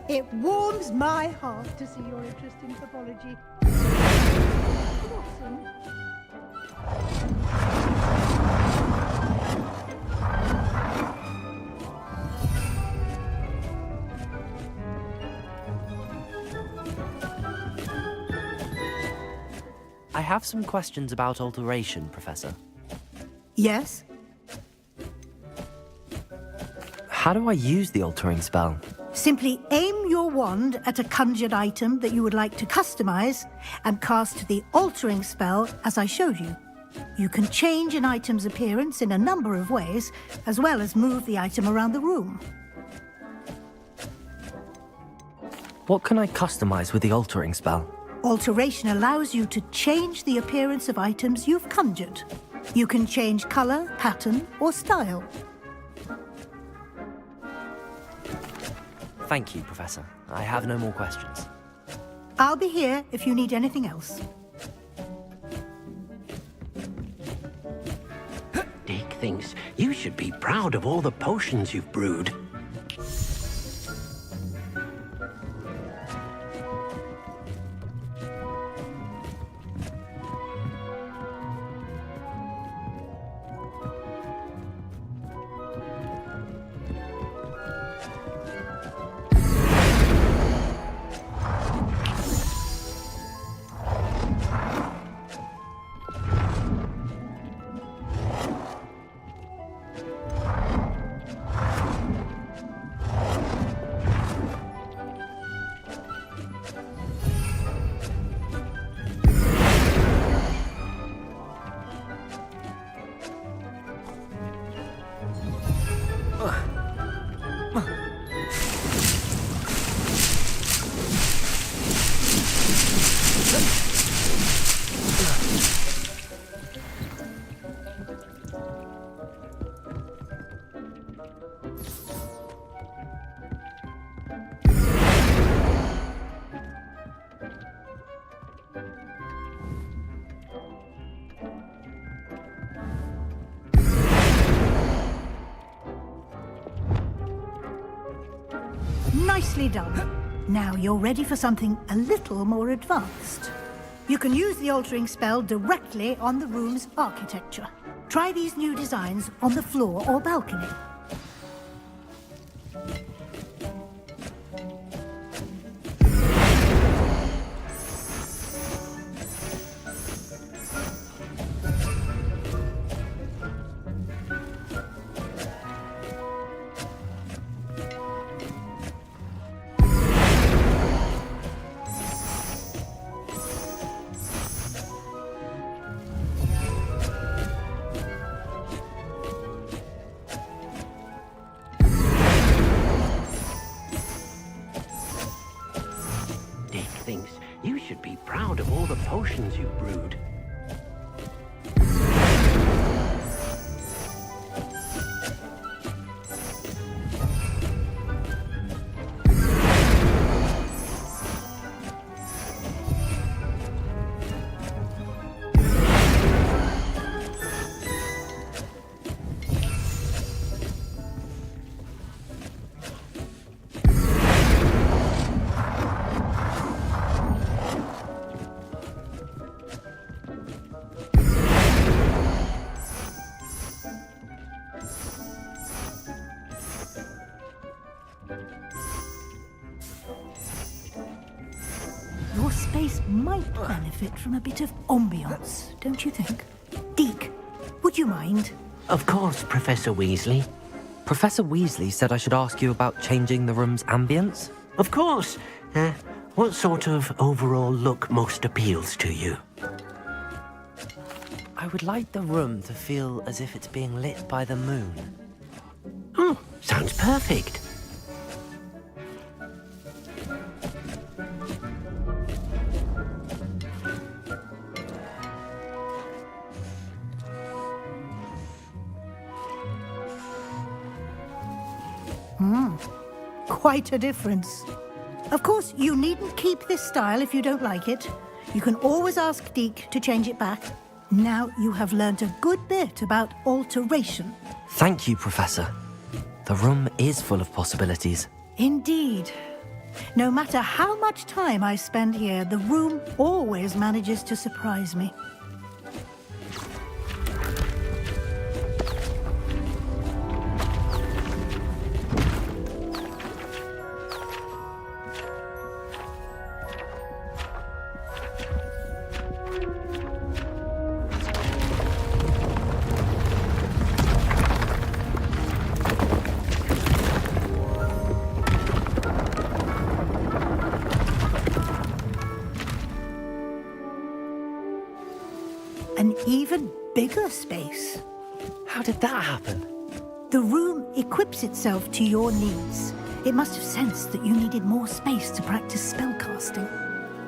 It warms my heart to see your interest in pathology. Watson? I have some questions about alteration, Professor. Yes? How do I use the altering spell? Simply aim your wand at a conjured item that you would like to customize and cast the altering spell as I showed you. You can change an item's appearance in a number of ways, as well as move the item around the room. What can I customize with the altering spell? Alteration allows you to change the appearance of items you've conjured. You can change color, pattern, or style. Thank you, Professor. I have no more questions. I'll be here if you need anything else. Dick thinks you should be proud of all the potions you've brewed. Nicely done. Now you're ready for something a little more advanced. You can use the altering spell directly on the room's architecture. Try these new designs on the floor or balcony. Dick thinks you should be proud of all the potions you've brewed. Your space might benefit from a bit of ambiance, don't you think? Deke, would you mind? Of course, Professor Weasley. Professor Weasley said I should ask you about changing the room's ambience? Of course. What sort of overall look most appeals to you? I would like the room to feel as if it's being lit by the moon. Oh, sounds perfect. Quite a difference. Of course, you needn't keep this style if you don't like it. You can always ask Deke to change it back. Now you have learned a good bit about alteration. Thank you, Professor. The room is full of possibilities. Indeed. No matter how much time I spend here, the room always manages to surprise me. even bigger space. How did that happen? The room equips itself to your needs. It must have sensed that you needed more space to practice spellcasting.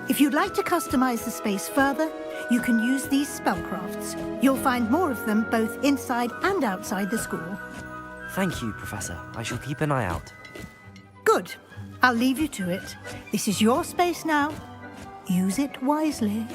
If you'd like to customize the space further, you can use these spellcrafts. You'll find more of them both inside and outside the school. Thank you, Professor. I shall keep an eye out. Good. I'll leave you to it. This is your space now. Use it wisely.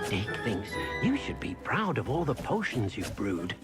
Dick thinks you should be proud of all the potions you've brewed.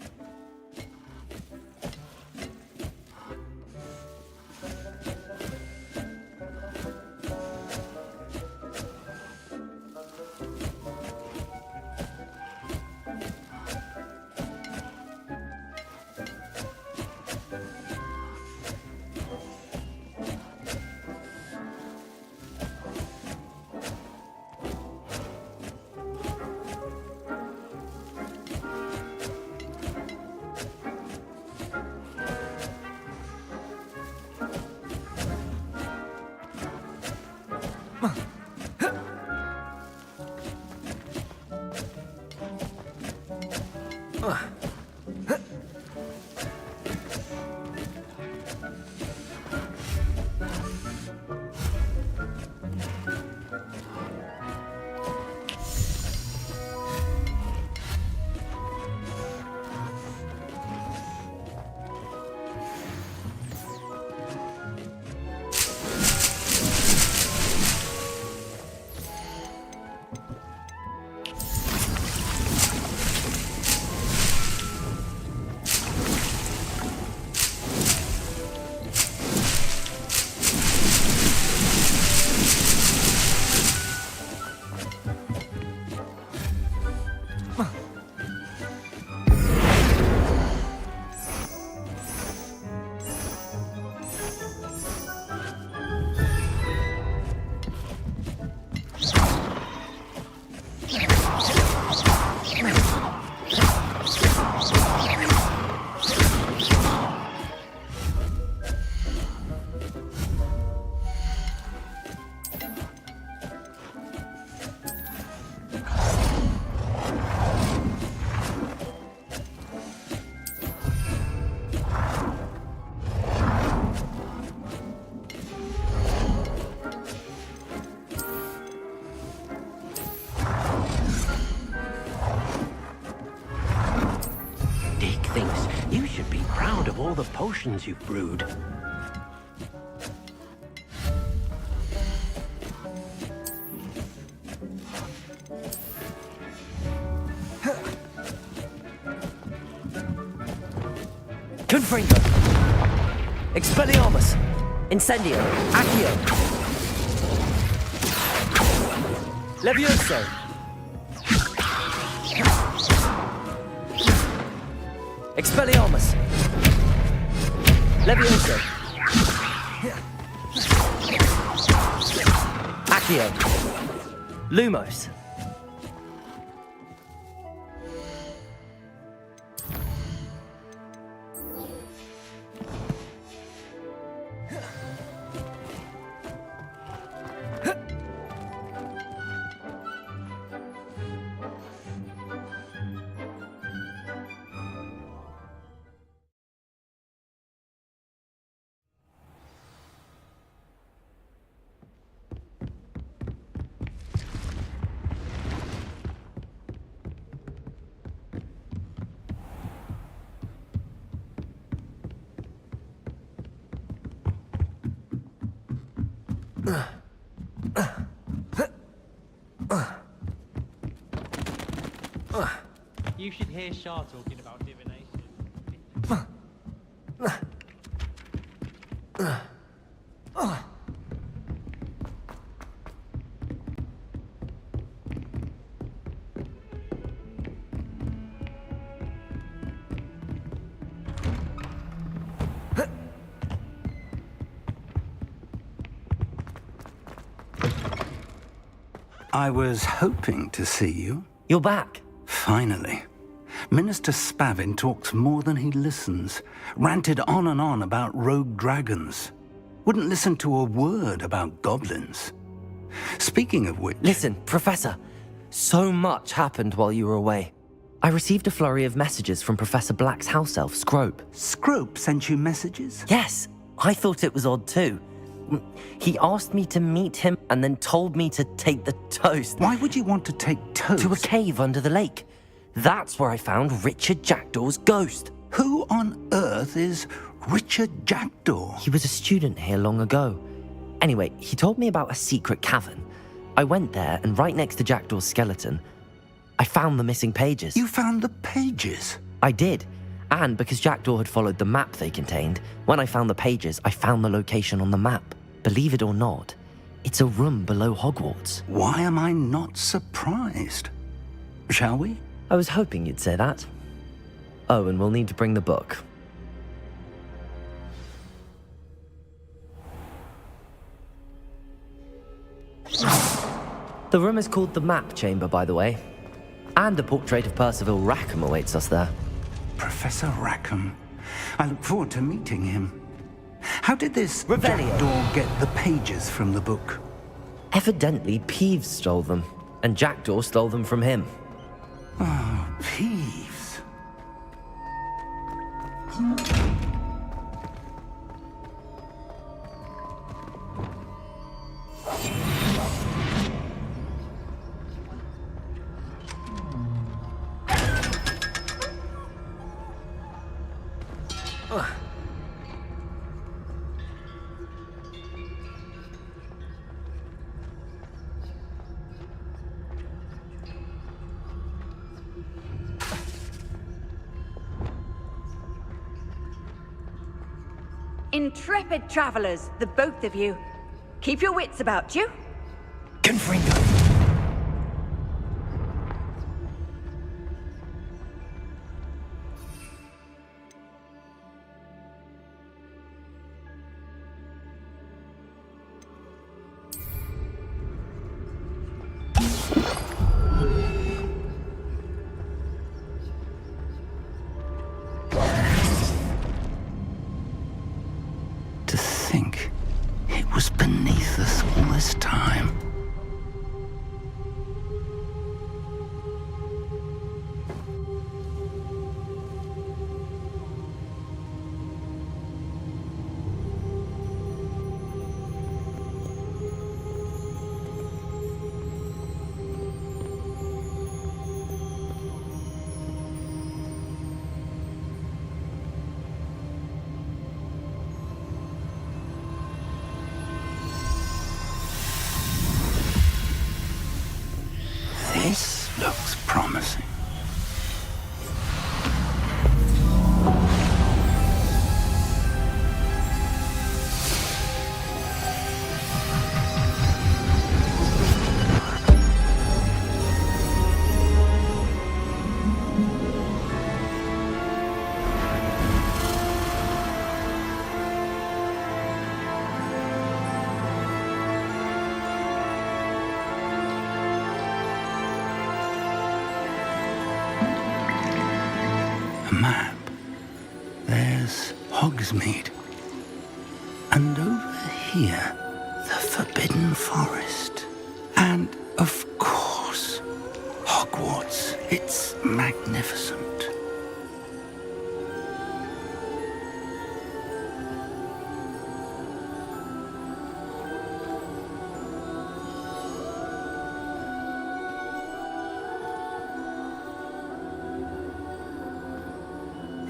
All the potions you've brewed. Confringo! Expelliarmus! Incendio. Accio. Levioso. Expelliarmus. Levioso. Accio. Lumos. You should hear Shah talking about divination. I was hoping to see you. You're back. Finally. Minister Spavin talks more than he listens. Ranted on and on about rogue dragons. Wouldn't listen to a word about goblins. Speaking of which... Listen, Professor. So much happened while you were away. I received a flurry of messages from Professor Black's house elf, Scrope. Scrope sent you messages? Yes. I thought it was odd too. He asked me to meet him and then told me to take the toast. Why would you want to take toast? To a cave under the lake. That's where I found Richard Jackdaw's ghost. Who on earth is Richard Jackdaw? He was a student here long ago. Anyway, he told me about a secret cavern. I went there, and right next to Jackdaw's skeleton, I found the missing pages. You found the pages? I did. And because Jackdaw had followed the map they contained, when I found the pages, I found the location on the map. Believe it or not, it's a room below Hogwarts. Why am I not surprised? Shall we? I was hoping you'd say that. Oh, and we'll need to bring the book. The room is called the Map Chamber, by the way. And a portrait of Percival Rackham awaits us there. Professor Rackham. I look forward to meeting him. How did this Revelio. Jackdaw get the pages from the book? Evidently, Peeves stole them, and Jackdaw stole them from him. Oh, Peeves. Intrepid travelers, the both of you. Keep your wits about you. Confringo. Beneath us all this time. A map. There's Hogsmeade. And over here, the Forbidden Forest. And, of course, Hogwarts. It's magnificent.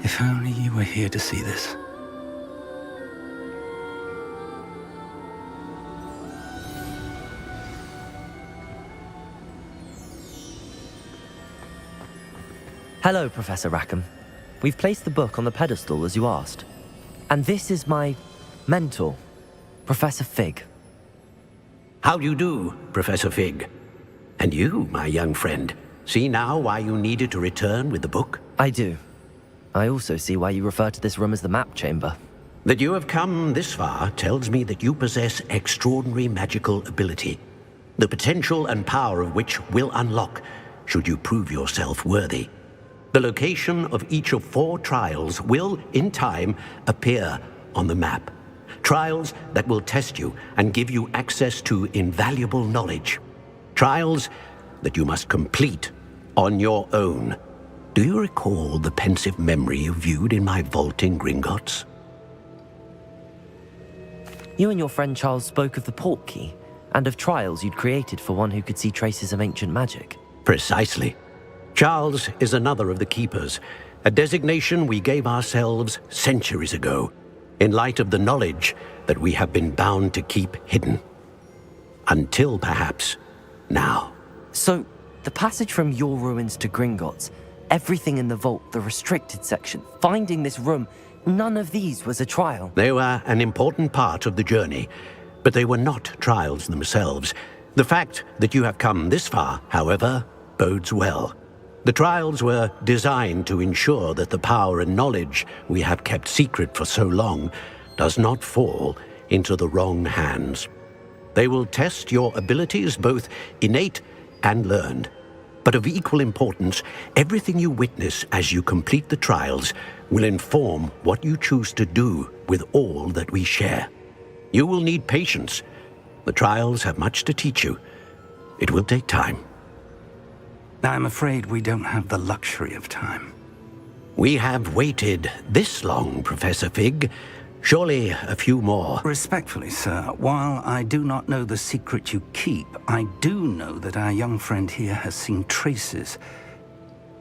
If only you were here to see this. Hello, Professor Rackham. We've placed the book on the pedestal as you asked. And this is my mentor, Professor Fig. How do you do, Professor Fig? And you, my young friend, see now why you needed to return with the book? I do. I also see why you refer to this room as the map chamber. That you have come this far tells me that you possess extraordinary magical ability, the potential and power of which will unlock should you prove yourself worthy. The location of each of 4 trials will, in time, appear on the map. Trials that will test you and give you access to invaluable knowledge. Trials that you must complete on your own. Do you recall the pensive memory you viewed in my vault in Gringotts? You and your friend Charles spoke of the portkey and of trials you'd created for one who could see traces of ancient magic. Precisely. Charles is another of the Keepers, a designation we gave ourselves centuries ago, in light of the knowledge that we have been bound to keep hidden. Until, perhaps, now. So, the passage from your ruins to Gringotts, everything in the vault, the restricted section, finding this room, none of these was a trial. They were an important part of the journey, but they were not trials themselves. The fact that you have come this far, however, bodes well. The trials were designed to ensure that the power and knowledge we have kept secret for so long does not fall into the wrong hands. They will test your abilities, both innate and learned. But of equal importance, everything you witness as you complete the trials will inform what you choose to do with all that we share. You will need patience. The trials have much to teach you. It will take time. I'm afraid we don't have the luxury of time. We have waited this long, Professor Fig. Surely a few more. Respectfully, sir, while I do not know the secret you keep, I do know that our young friend here has seen traces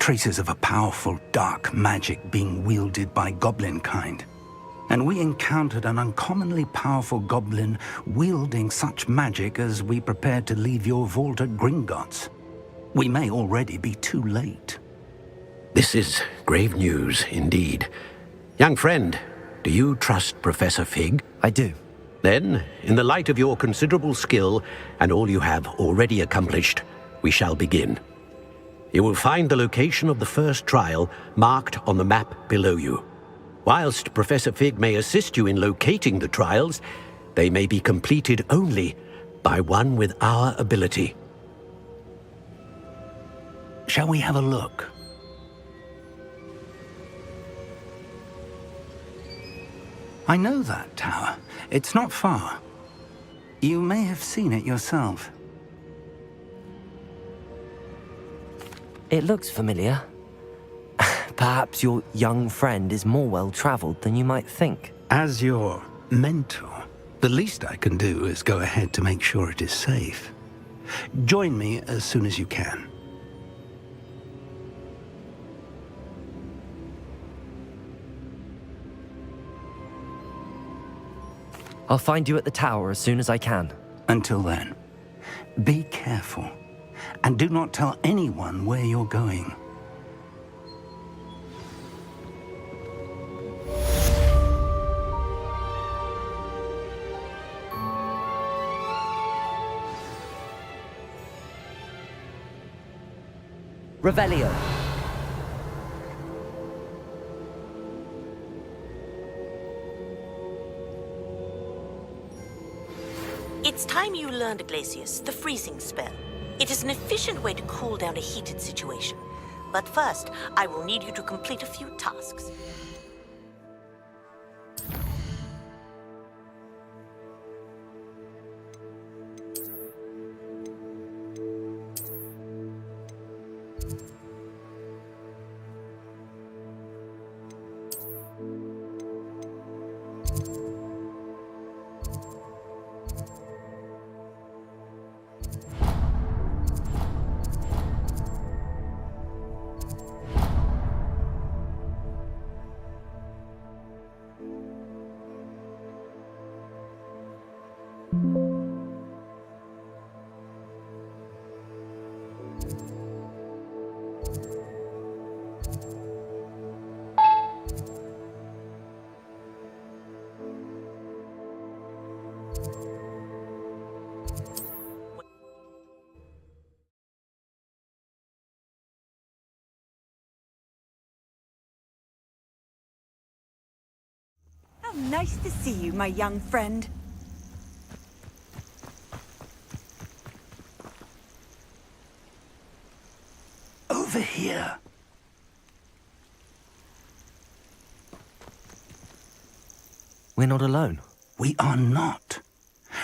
of a powerful dark magic being wielded by goblin kind. And we encountered an uncommonly powerful goblin wielding such magic as we prepared to leave your vault at Gringotts. We may already be too late. This is grave news indeed. Young friend, do you trust Professor Fig? I do. Then, in the light of your considerable skill and all you have already accomplished, we shall begin. You will find the location of the first trial marked on the map below you. Whilst Professor Fig may assist you in locating the trials, they may be completed only by one with our ability. Shall we have a look? I know that tower. It's not far. You may have seen it yourself. It looks familiar. Perhaps your young friend is more well-traveled than you might think. As your mentor, the least I can do is go ahead to make sure it is safe. Join me as soon as you can. I'll find you at the tower as soon as I can. Until then, be careful, and do not tell anyone where you're going. Revelio. It's time you learned, Glacius, the freezing spell. It is an efficient way to cool down a heated situation. But first, I will need you to complete a few tasks. How nice to see you, my young friend. Over here. We're not alone. We are not.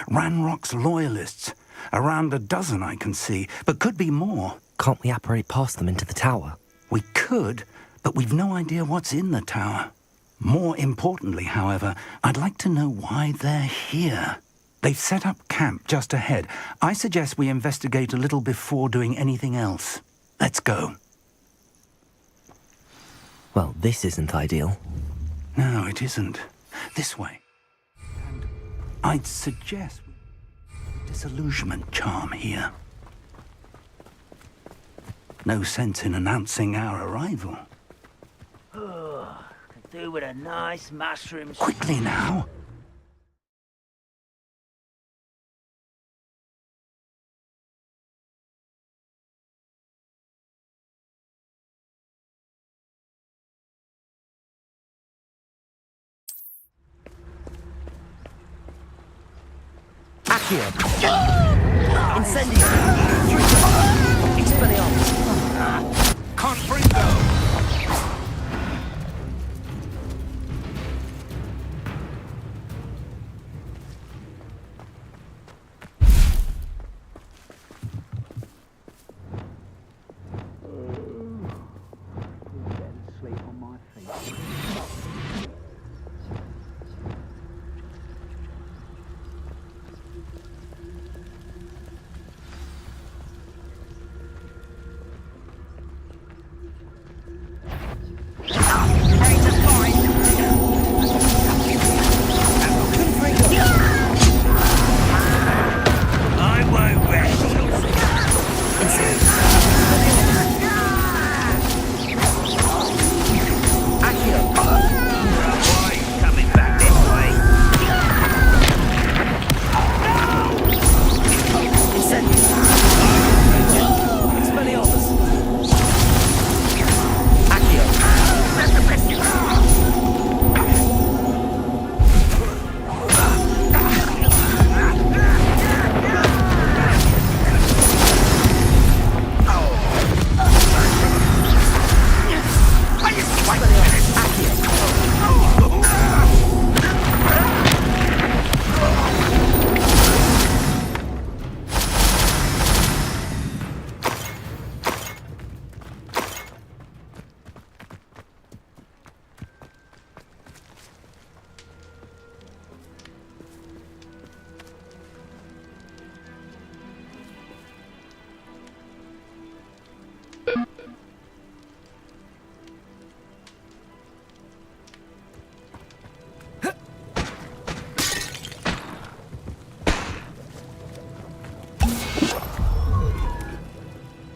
Ranrock's loyalists. Around a dozen I can see, but could be more. Can't we apparate past them into the tower? We could, but we've no idea what's in the tower. More importantly, however, I'd like to know why they're here. They've set up camp just ahead. I suggest we investigate a little before doing anything else. Let's go. Well, this isn't ideal. No, it isn't. This way. And I'd suggest disillusionment charm here. No sense in announcing our arrival. Oh, could do with a nice mushroom. Quickly now. Accio! Incendio! Expelliarmus! Confringo! Sleep on my feet.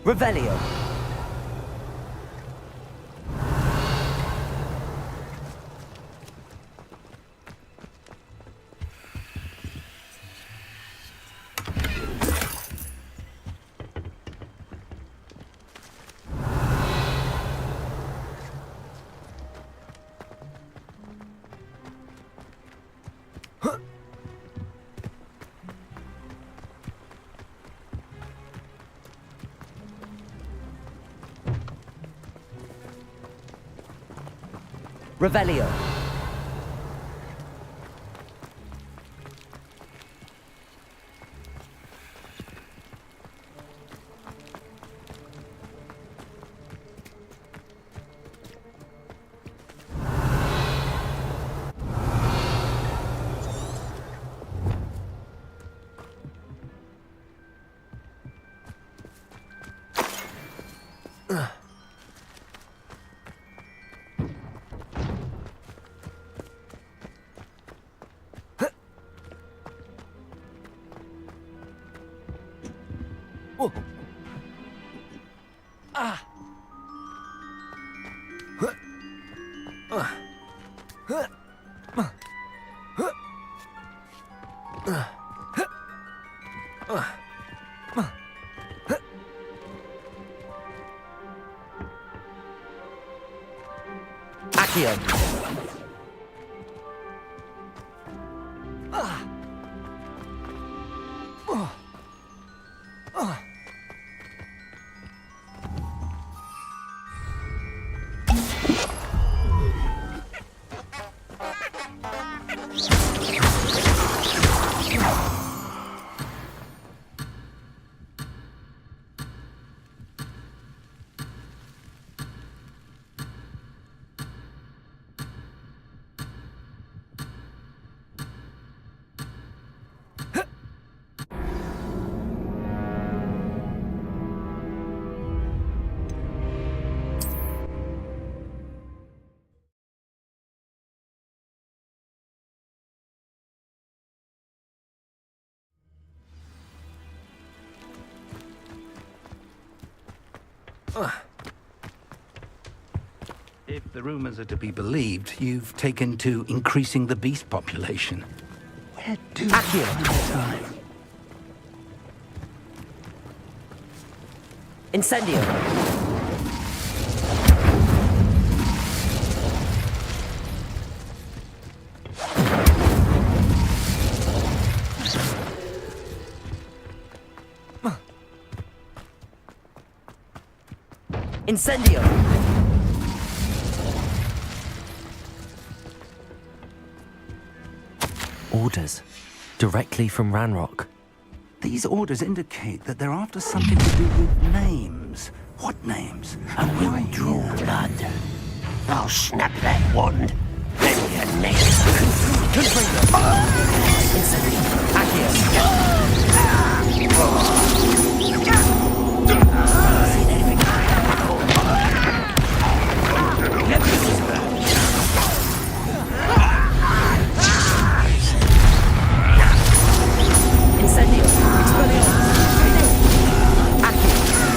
Revelio. Revelio. Accio. If the rumors are to be believed, you've taken to increasing the beast population. Where do you find the time? Incendio. Incendio. Orders. Directly from Ranrock. These orders indicate that they're after something to do with names. What names? And we'll draw blood. I'll snap that wand. Then your names. Incendio. Accio.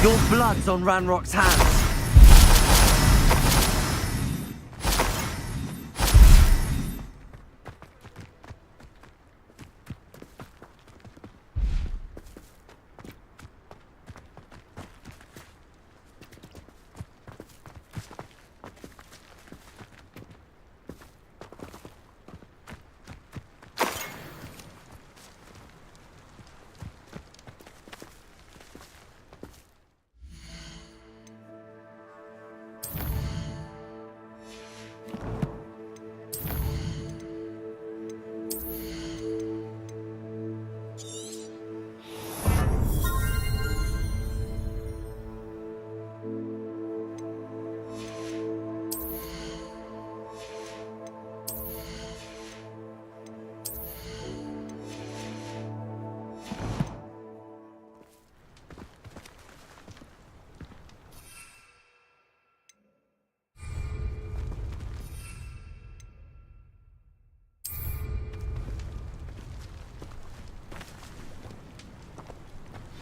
Your blood's on Ranrock's hands.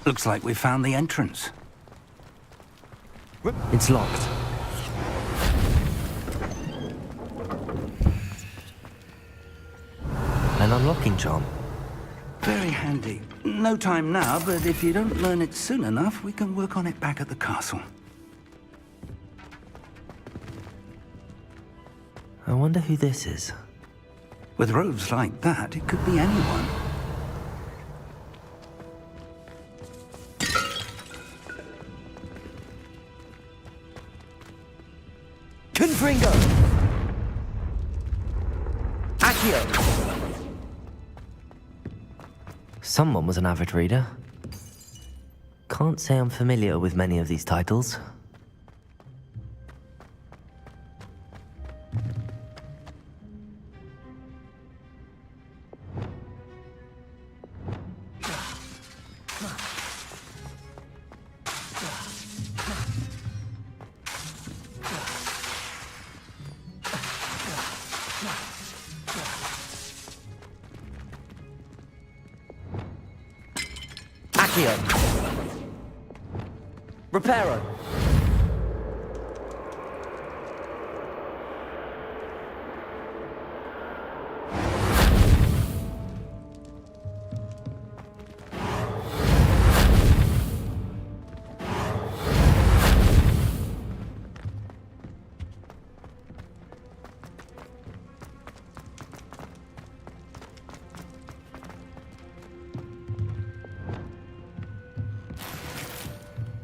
Looks like we found the entrance. It's locked. An unlocking charm. Very handy. No time now, but if you don't learn it soon enough, we can work on it back at the castle. I wonder who this is. With robes like that, it could be anyone. Confringo! Accio! Someone was an avid reader. Can't say I'm familiar with many of these titles. Reparo.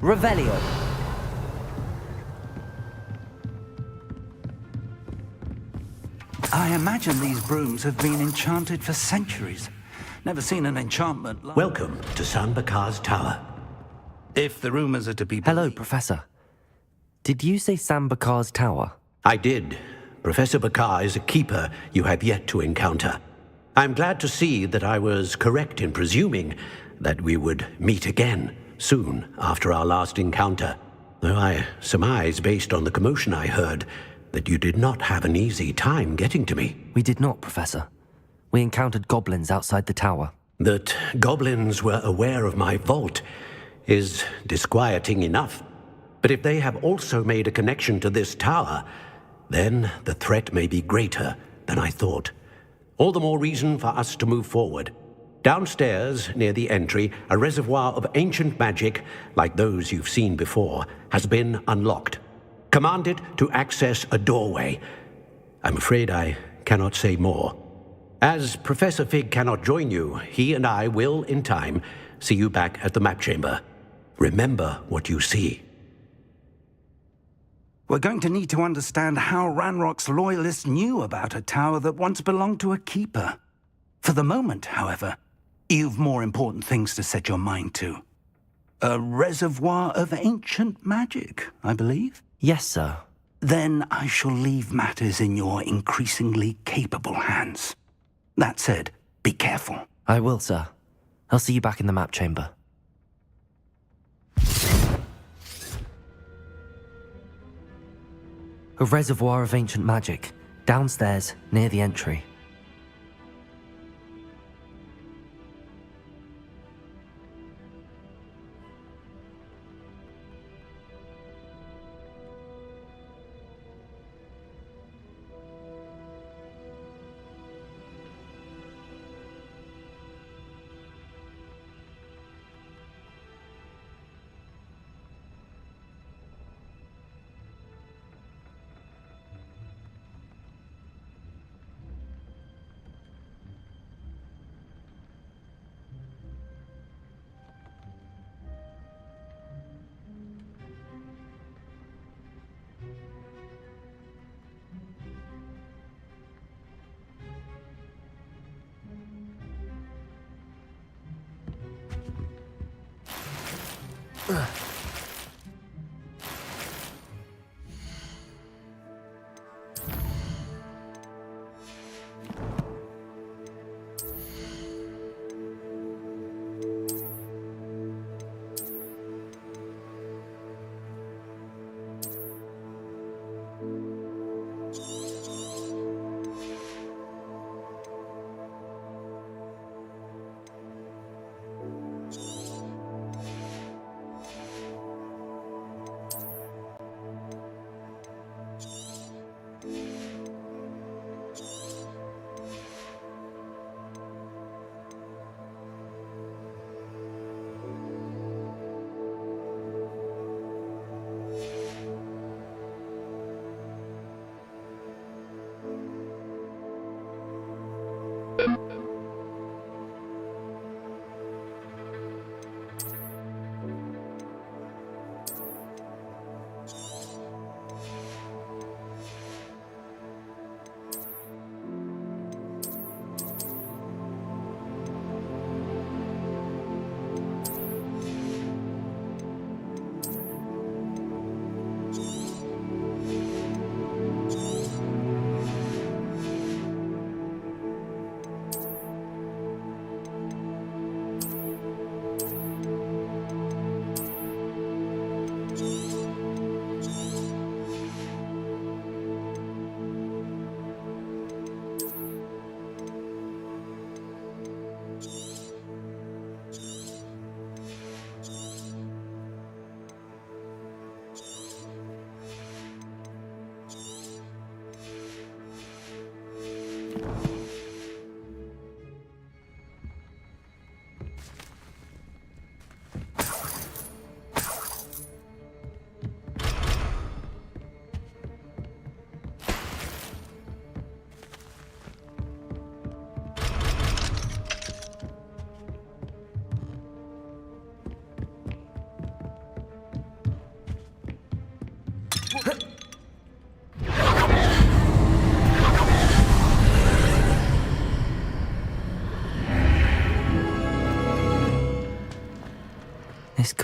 Revelio. I imagine these brooms have been enchanted for centuries. Never seen an enchantment like... Welcome to San Bakar's Tower. If the rumors are to be... Hello, Professor. Did you say San Bakar's Tower? I did. Professor Bakar is a keeper you have yet to encounter. I'm glad to see that I was correct in presuming that we would meet again soon after our last encounter, though I surmise, based on the commotion I heard, that you did not have an easy time getting to me. We did not, Professor. We encountered goblins outside the tower. That goblins were aware of my vault is disquieting enough. But if they have also made a connection to this tower, then the threat may be greater than I thought. All the more reason for us to move forward. Downstairs, near the entry, a reservoir of ancient magic, like those you've seen before, has been unlocked. Command it to access a doorway. I'm afraid I cannot say more. As Professor Fig cannot join you, he and I will, in time, see you back at the map chamber. Remember what you see. We're going to need to understand how Ranrock's loyalists knew about a tower that once belonged to a keeper. For the moment, however, you've more important things to set your mind to. A reservoir of ancient magic, I believe? Yes, sir. Then I shall leave matters in your increasingly capable hands. That said, be careful. I will, sir. I'll see you back in the map chamber. A reservoir of ancient magic, downstairs, near the entry.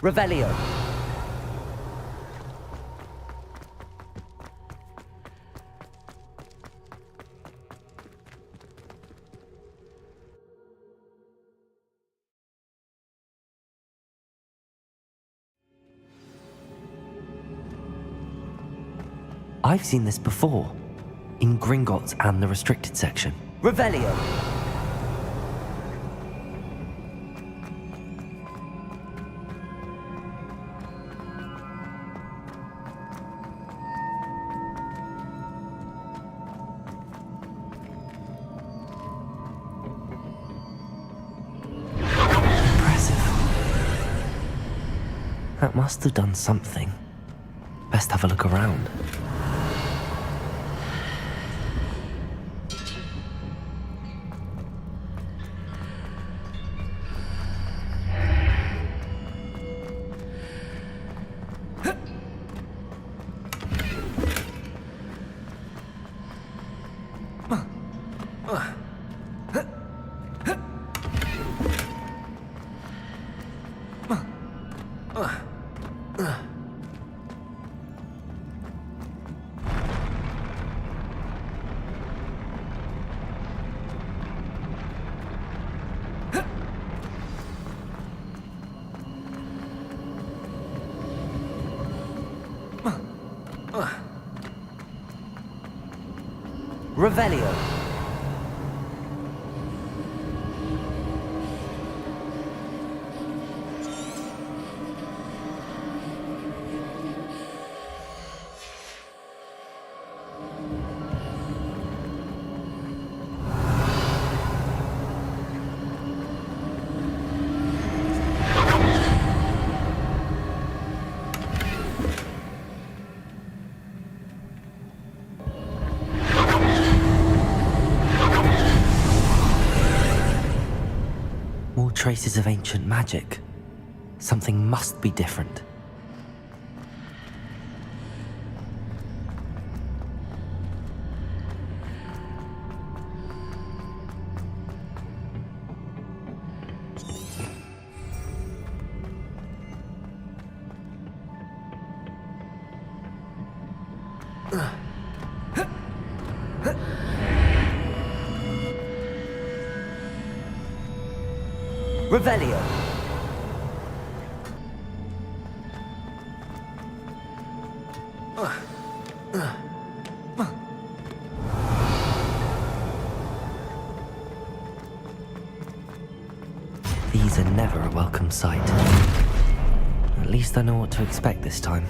Revelio. I've seen this before, in Gringotts and the restricted section. Revelio. That must have done something. Best have a look around. Revelio. More traces of ancient magic. Something must be different. Revelio. These are never a welcome sight. At least I know what to expect this time.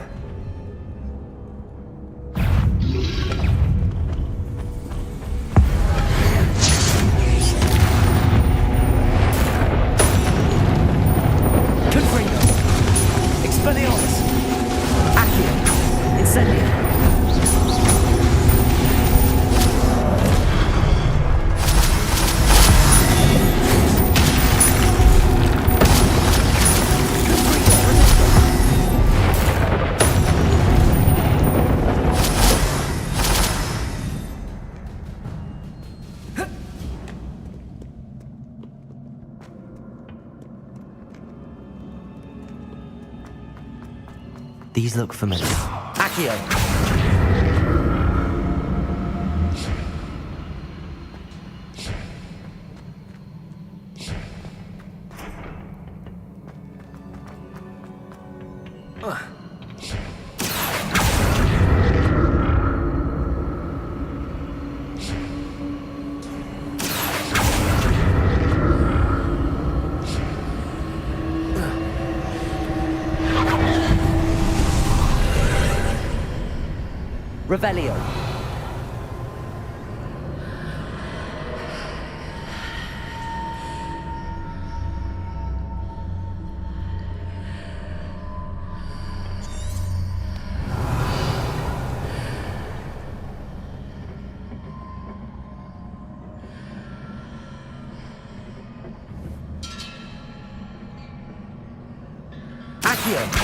These look familiar. Accio! Revelio. Accio.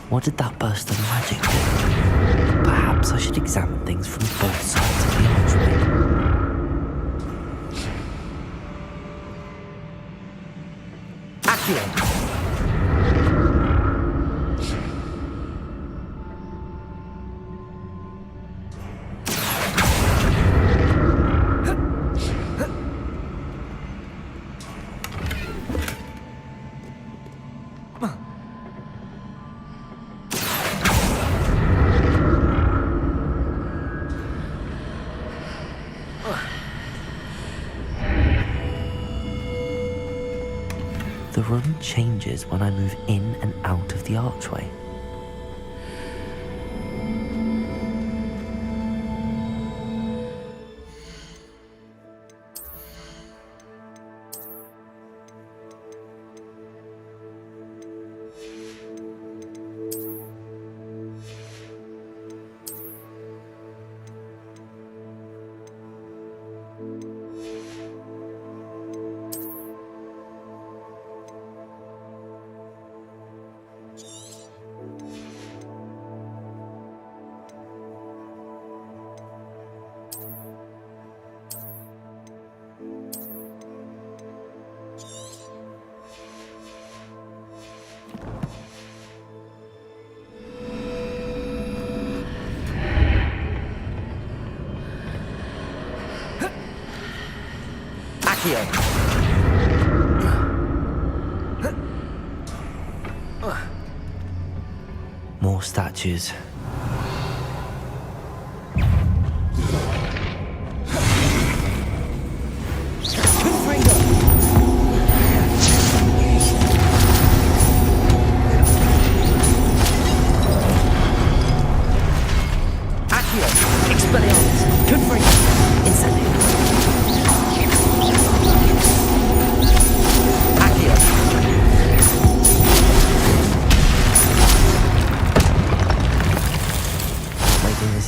What did that burst of magic do? Perhaps I should examine things from both sides of the archway. Accio! The room changes when I move in and out of the archway. More statues.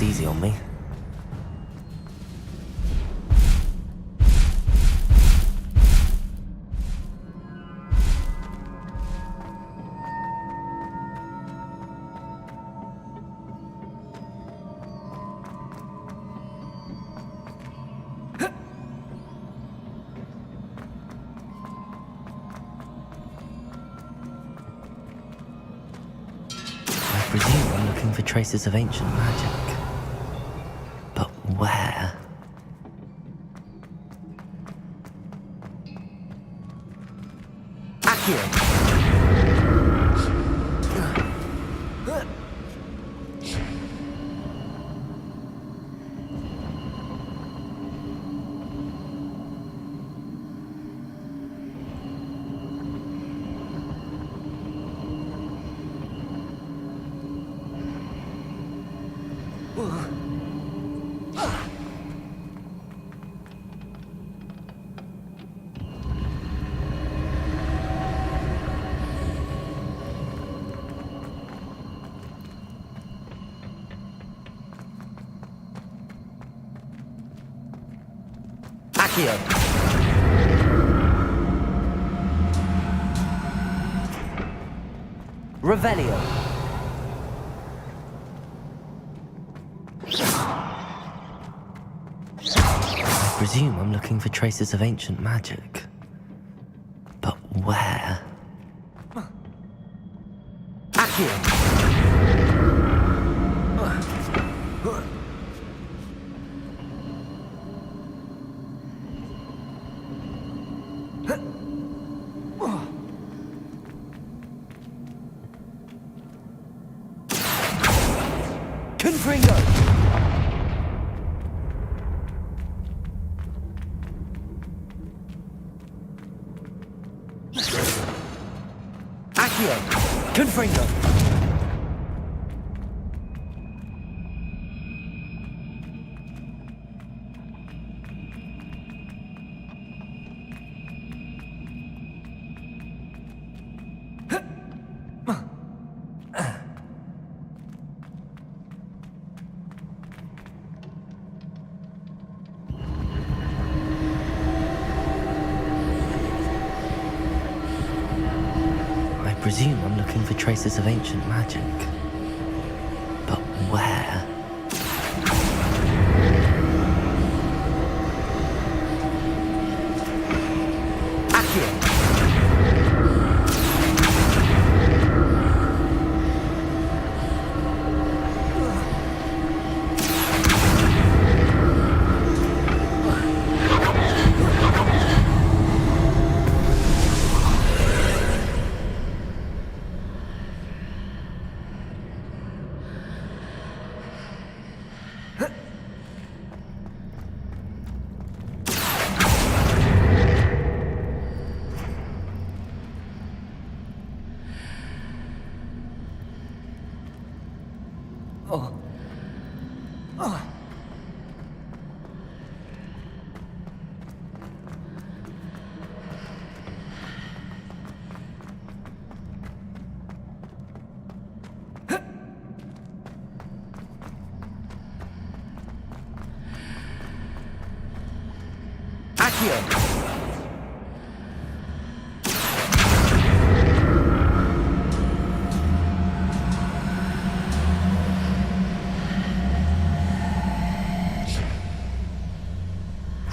Easy on me. I presume I'm looking for traces of ancient magic. But where? Accio! Accio! Revelio! I presume I'm looking for traces of ancient magic. But where? Accio! Confringo! Accio! Confringo! presume I'm looking for traces of ancient magic. But where?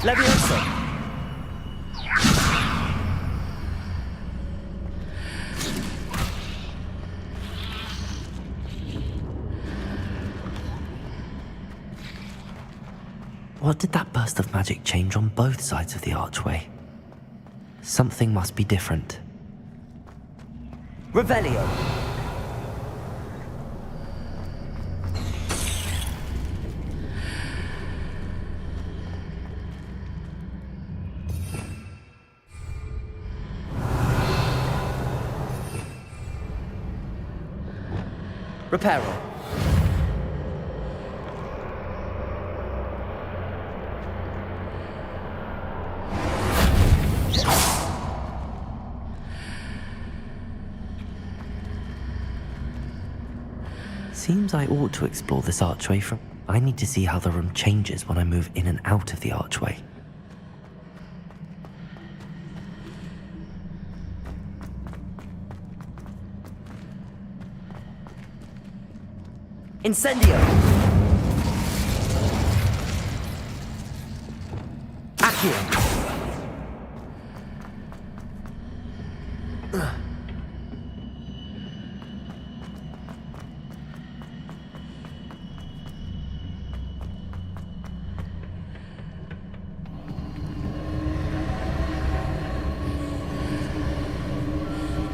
Leviosa! What did that burst of magic change on both sides of the archway? Something must be different. Revelio! Reparo. Seems I ought to explore this archway from... I need to see how the room changes when I move in and out of the archway. Incendio! Accio!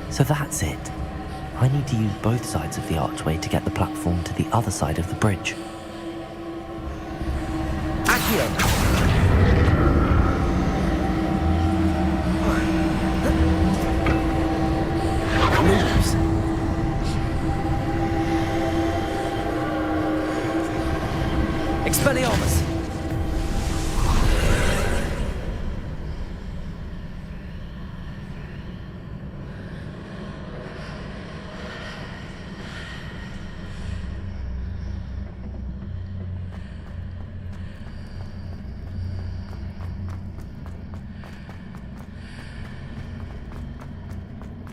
So that's it. I need to use both sides of the archway to get the platform to the other side of the bridge. Accio! Expelliarmus!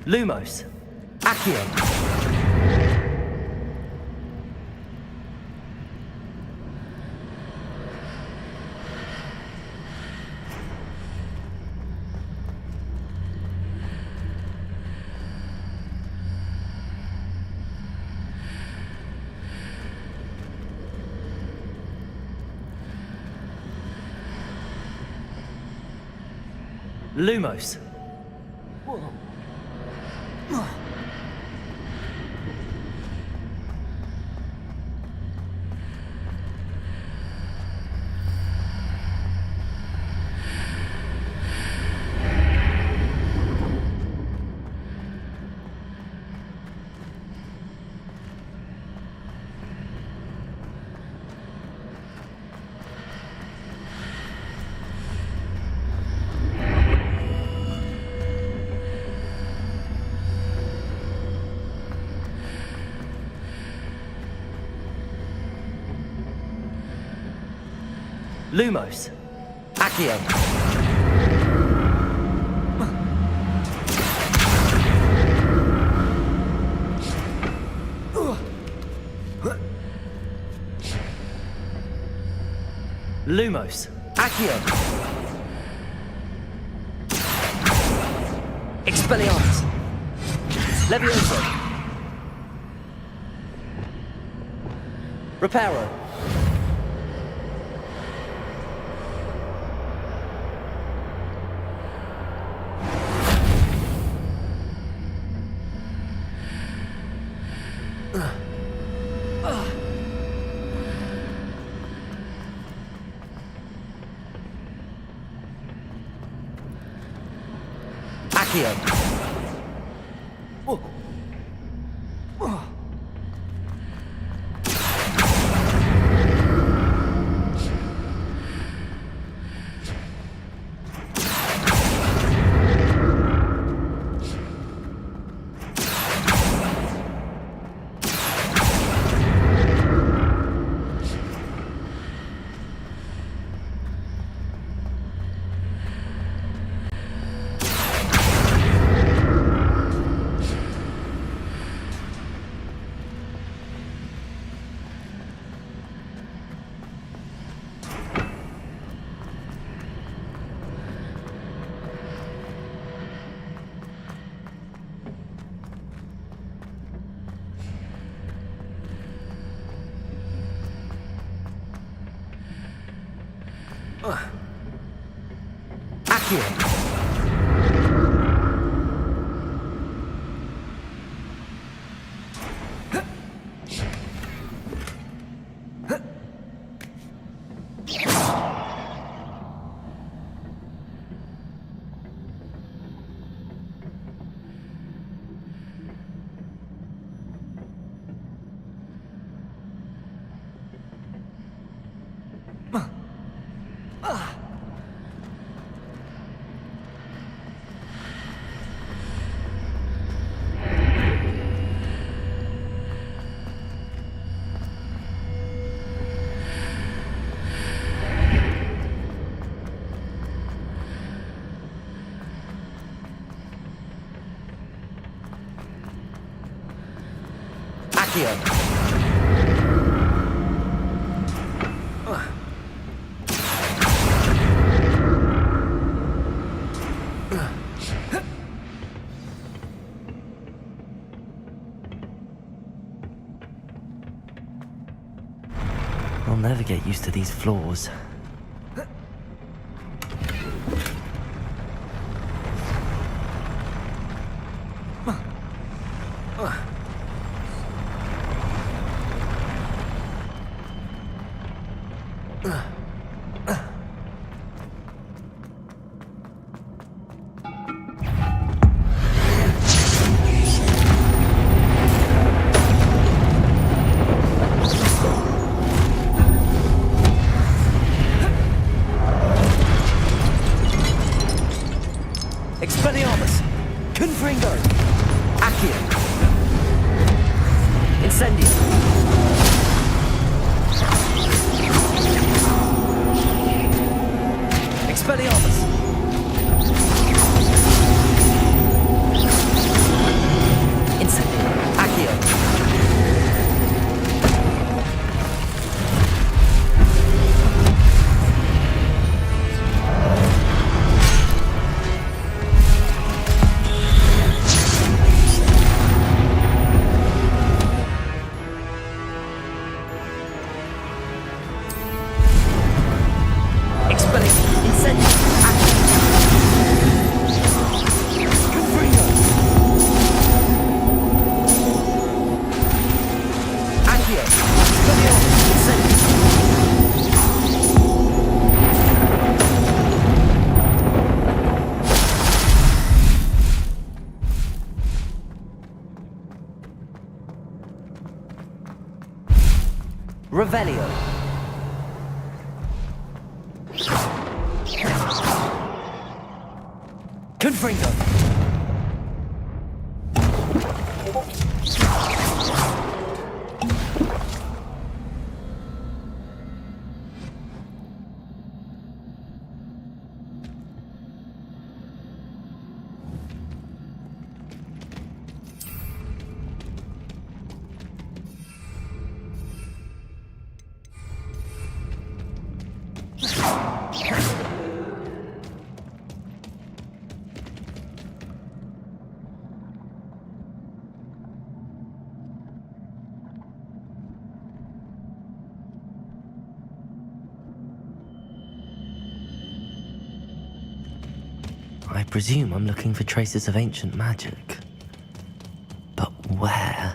Lumos. Accio. Lumos. Lumos. Accio. Lumos. Accio. Expelliarmus. Levioso. Reparo. Accio. Accio. I'll never get used to these floors. Expelliarmus! Confringo! Accio! Incendio! Expelliarmus! Incendio! Accio! Revelio. Confringo. presume I'm looking for traces of ancient magic. But where?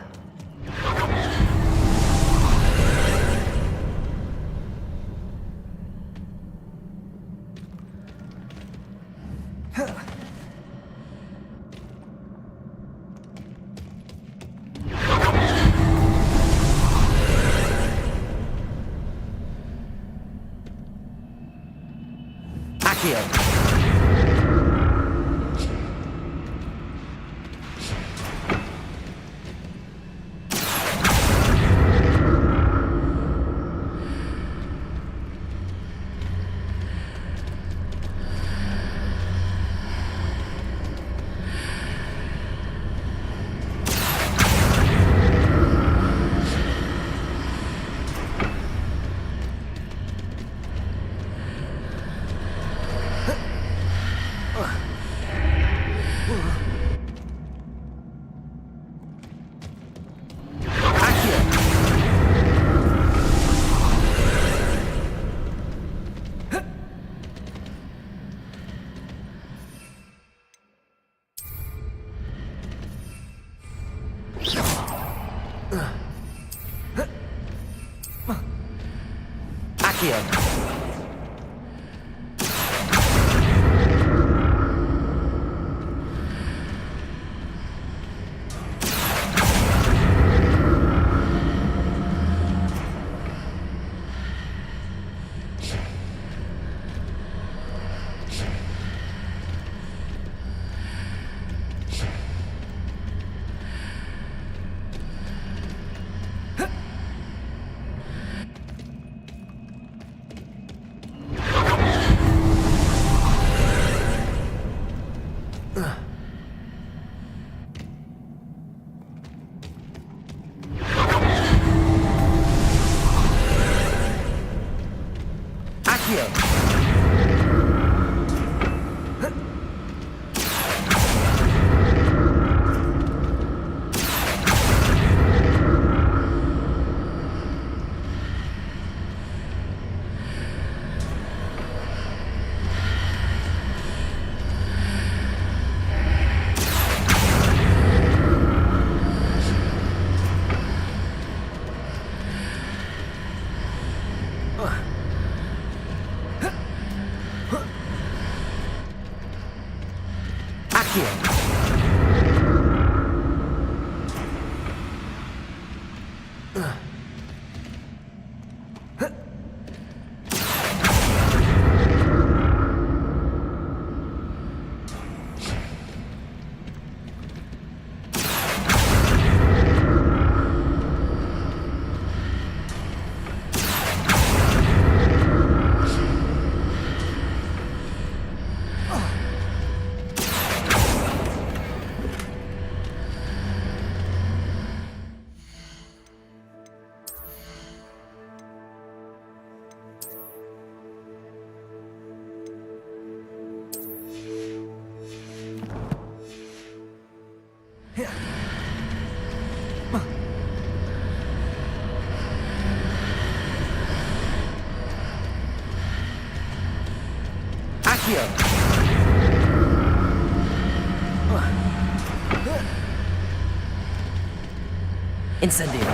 Incendio.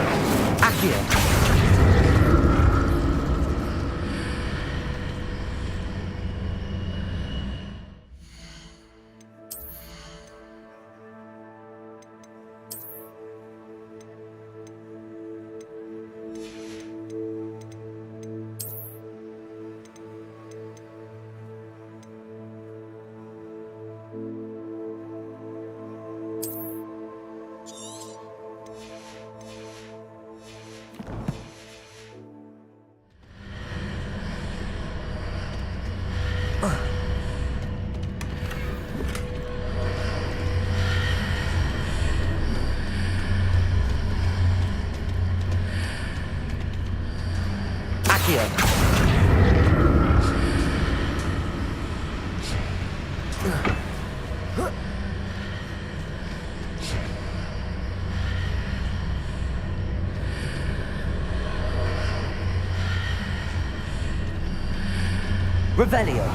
Accio. Revelio.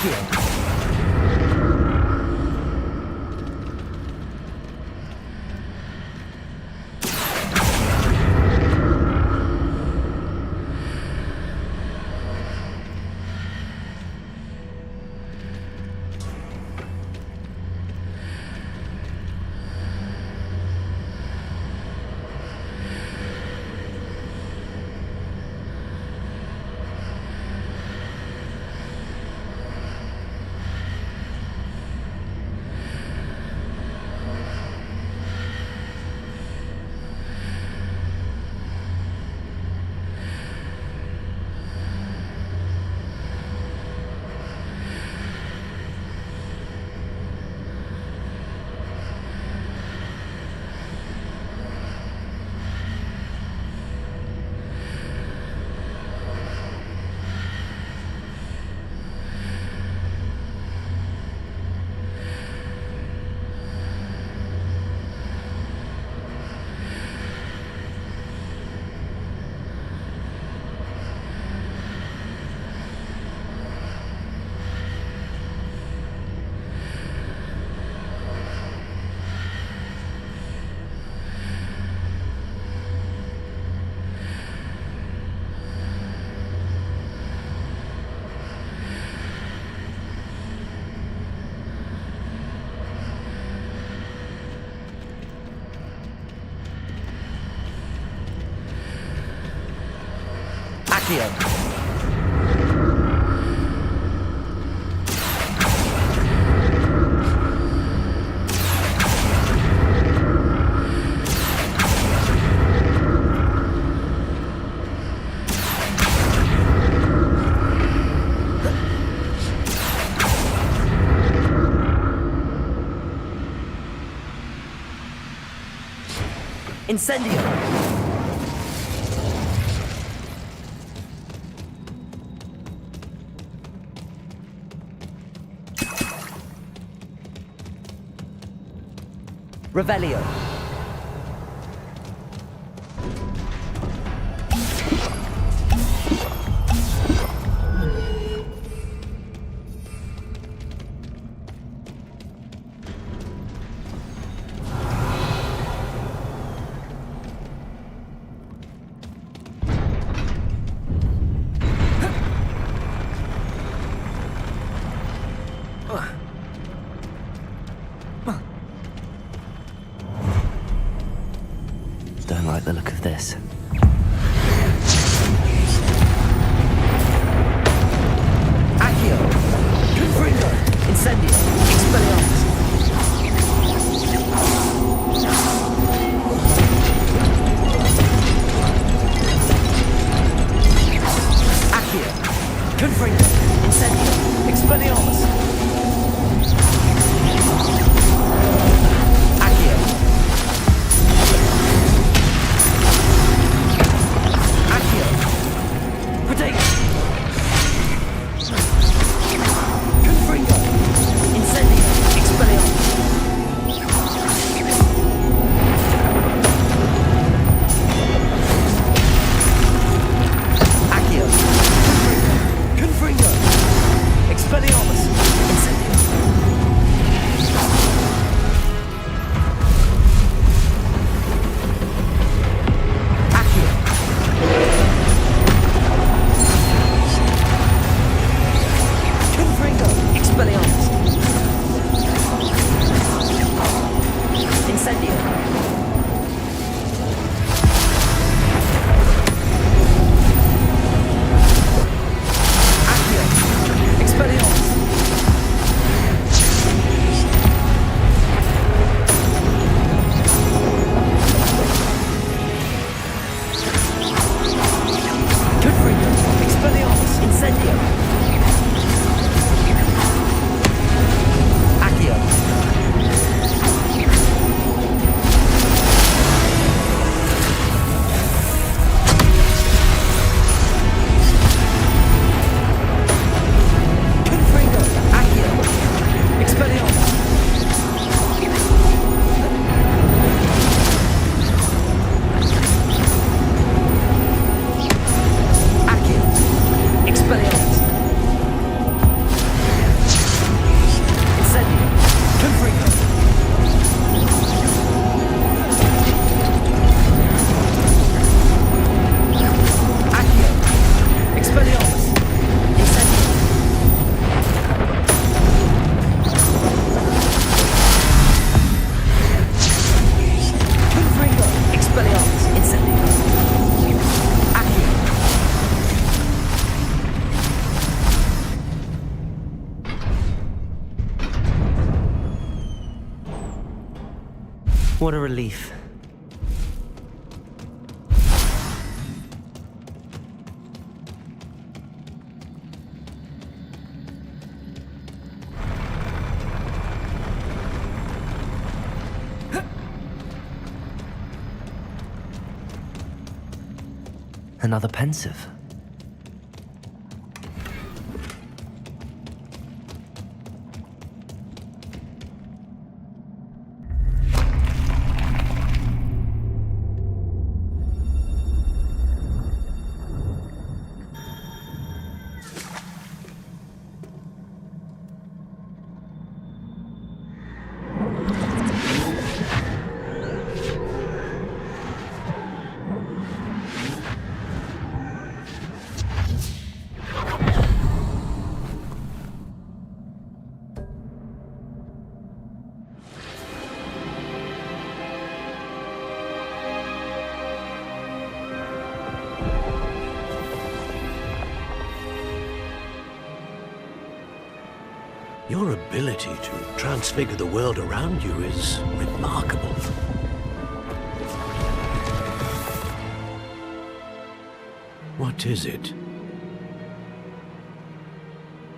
Accio! Accio! Incendio! Revelio. Don't like the look of this. Accio! Confringo! Incendio! Expelliarmus! Accio! Confringo! Incendio! Expelliarmus! Accio! What a relief. Another pensive. Your ability to transfigure the world around you is remarkable. What is it?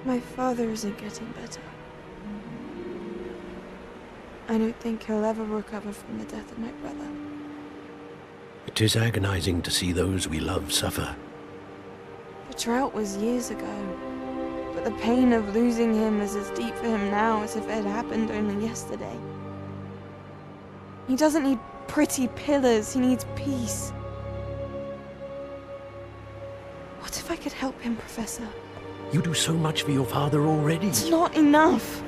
My father isn't getting better. I don't think he'll ever recover from the death of my brother. It is agonizing to see those we love suffer. The drought was years ago, but the pain of losing him is as deep for him now as if it had happened only yesterday. He doesn't need pretty pillars, he needs peace. What if I could help him, Professor? You do so much for your father already. It's not enough.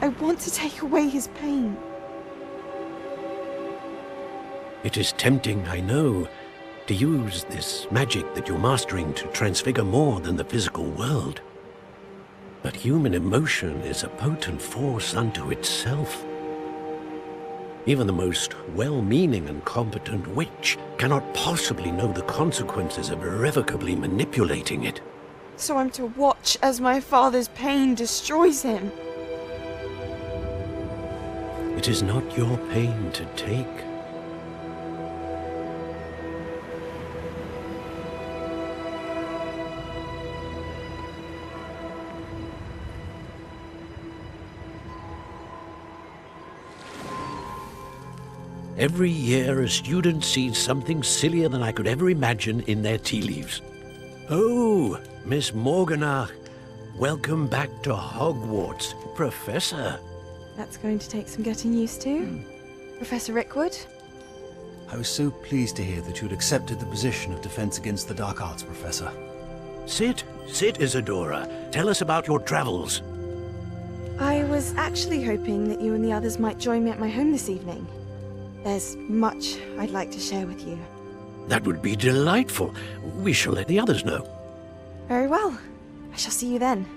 I want to take away his pain. It is tempting, I know, to use this magic that you're mastering to transfigure more than the physical world. But human emotion is a potent force unto itself. Even the most well-meaning and competent witch cannot possibly know the consequences of irrevocably manipulating it. So I'm to watch as my father's pain destroys him. It is not your pain to take. Every year, a student sees something sillier than I could ever imagine in their tea leaves. Oh, Miss Morganach, welcome back to Hogwarts, Professor. That's going to take some getting used to. Professor Rickwood? I was so pleased to hear that you'd accepted the position of Defense Against the Dark Arts, Professor. Sit, Isadora. Tell us about your travels. I was actually hoping that you and the others might join me at my home this evening. There's much I'd like to share with you. That would be delightful. We shall let the others know. Very well. I shall see you then.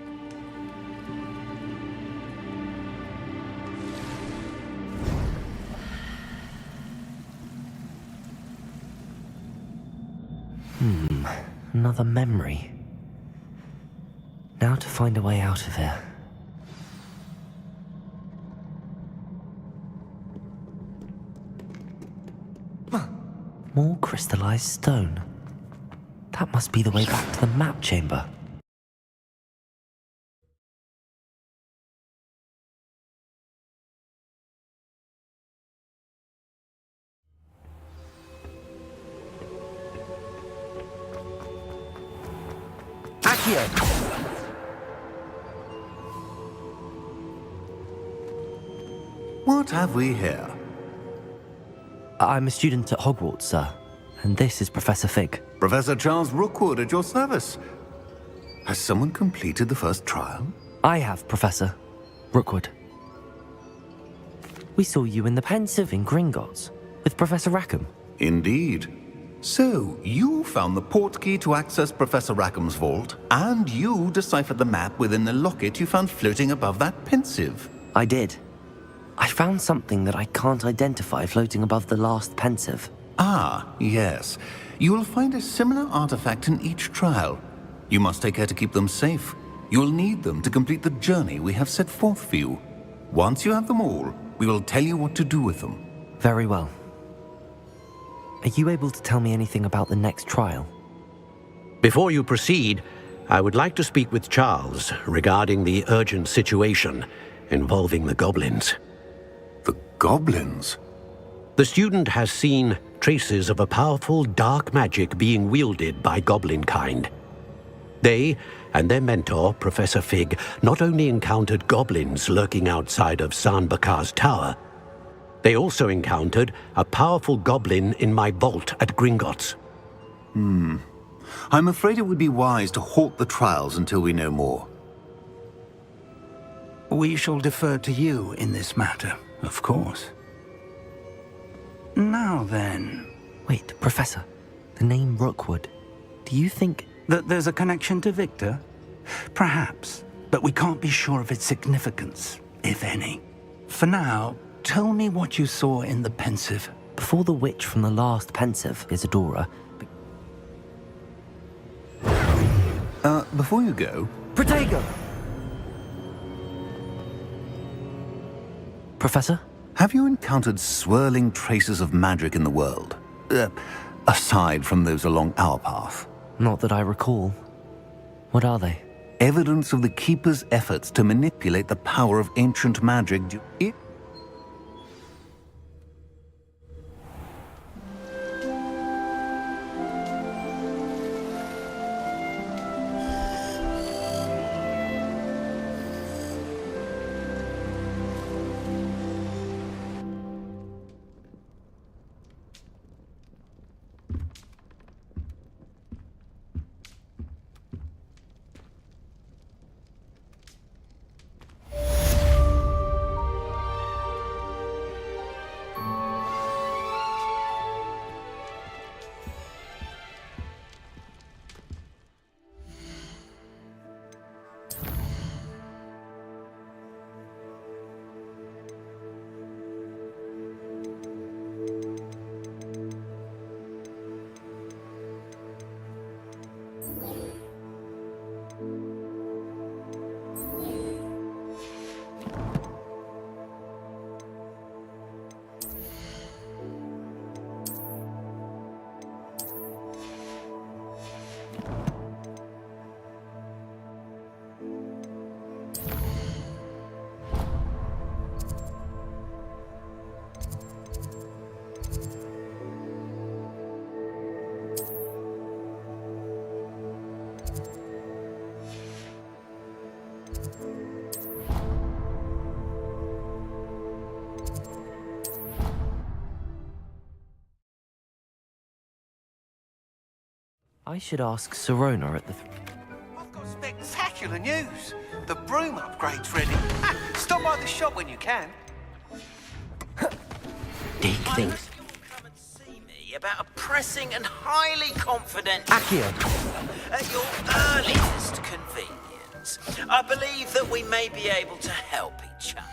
Another memory. Now to find a way out of here. More crystallized stone. That must be the way back to the map chamber. Accio! What have we here? I'm a student at Hogwarts, sir. And this is Professor Fig. Professor Charles Rookwood at your service. Has someone completed the first trial? I have, Professor Rookwood. We saw you in the pensive in Gringotts with Professor Rackham. Indeed. So, you found the portkey to access Professor Rackham's vault, and you deciphered the map within the locket you found floating above that pensive. I did. I found something that I can't identify floating above the last pensive. Ah, yes. You will find a similar artifact in each trial. You must take care to keep them safe. You will need them to complete the journey we have set forth for you. Once you have them all, we will tell you what to do with them. Very well. Are you able to tell me anything about the next trial? Before you proceed, I would like to speak with Charles regarding the urgent situation involving the goblins. The goblins? The student has seen traces of a powerful dark magic being wielded by goblin kind. They and their mentor, Professor Fig, not only encountered goblins lurking outside of San Bakar's tower, they also encountered a powerful goblin in my vault at Gringotts. I'm afraid it would be wise to halt the trials until we know more. We shall defer to you in this matter, of course. Now then... Wait, Professor. The name Rookwood. Do you think... that there's a connection to Victor? Perhaps, but we can't be sure of its significance, if any. For now, tell me what you saw in the pensive. Before the witch from the last pensive, Isadora... Before you go... Protego! Professor? Have you encountered swirling traces of magic in the world? Aside from those along our path? Not that I recall. What are they? Evidence of the Keeper's efforts to manipulate the power of ancient magic. I should ask Sirona at the... I've got spectacular news. The broom upgrade's ready. Stop by the shop when you can. Dig things. Come and see me about a pressing and highly confidential... Accio! At your earliest convenience, I believe that we may be able to help each other.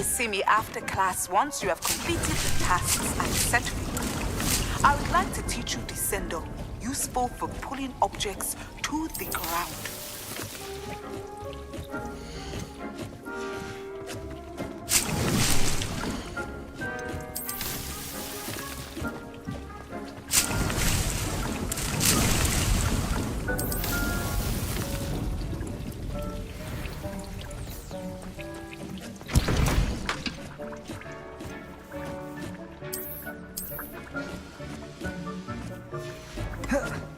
Please see me after class once you have completed the tasks I set for you. I would like to teach you Descendo, useful for pulling objects to the ground. Huh.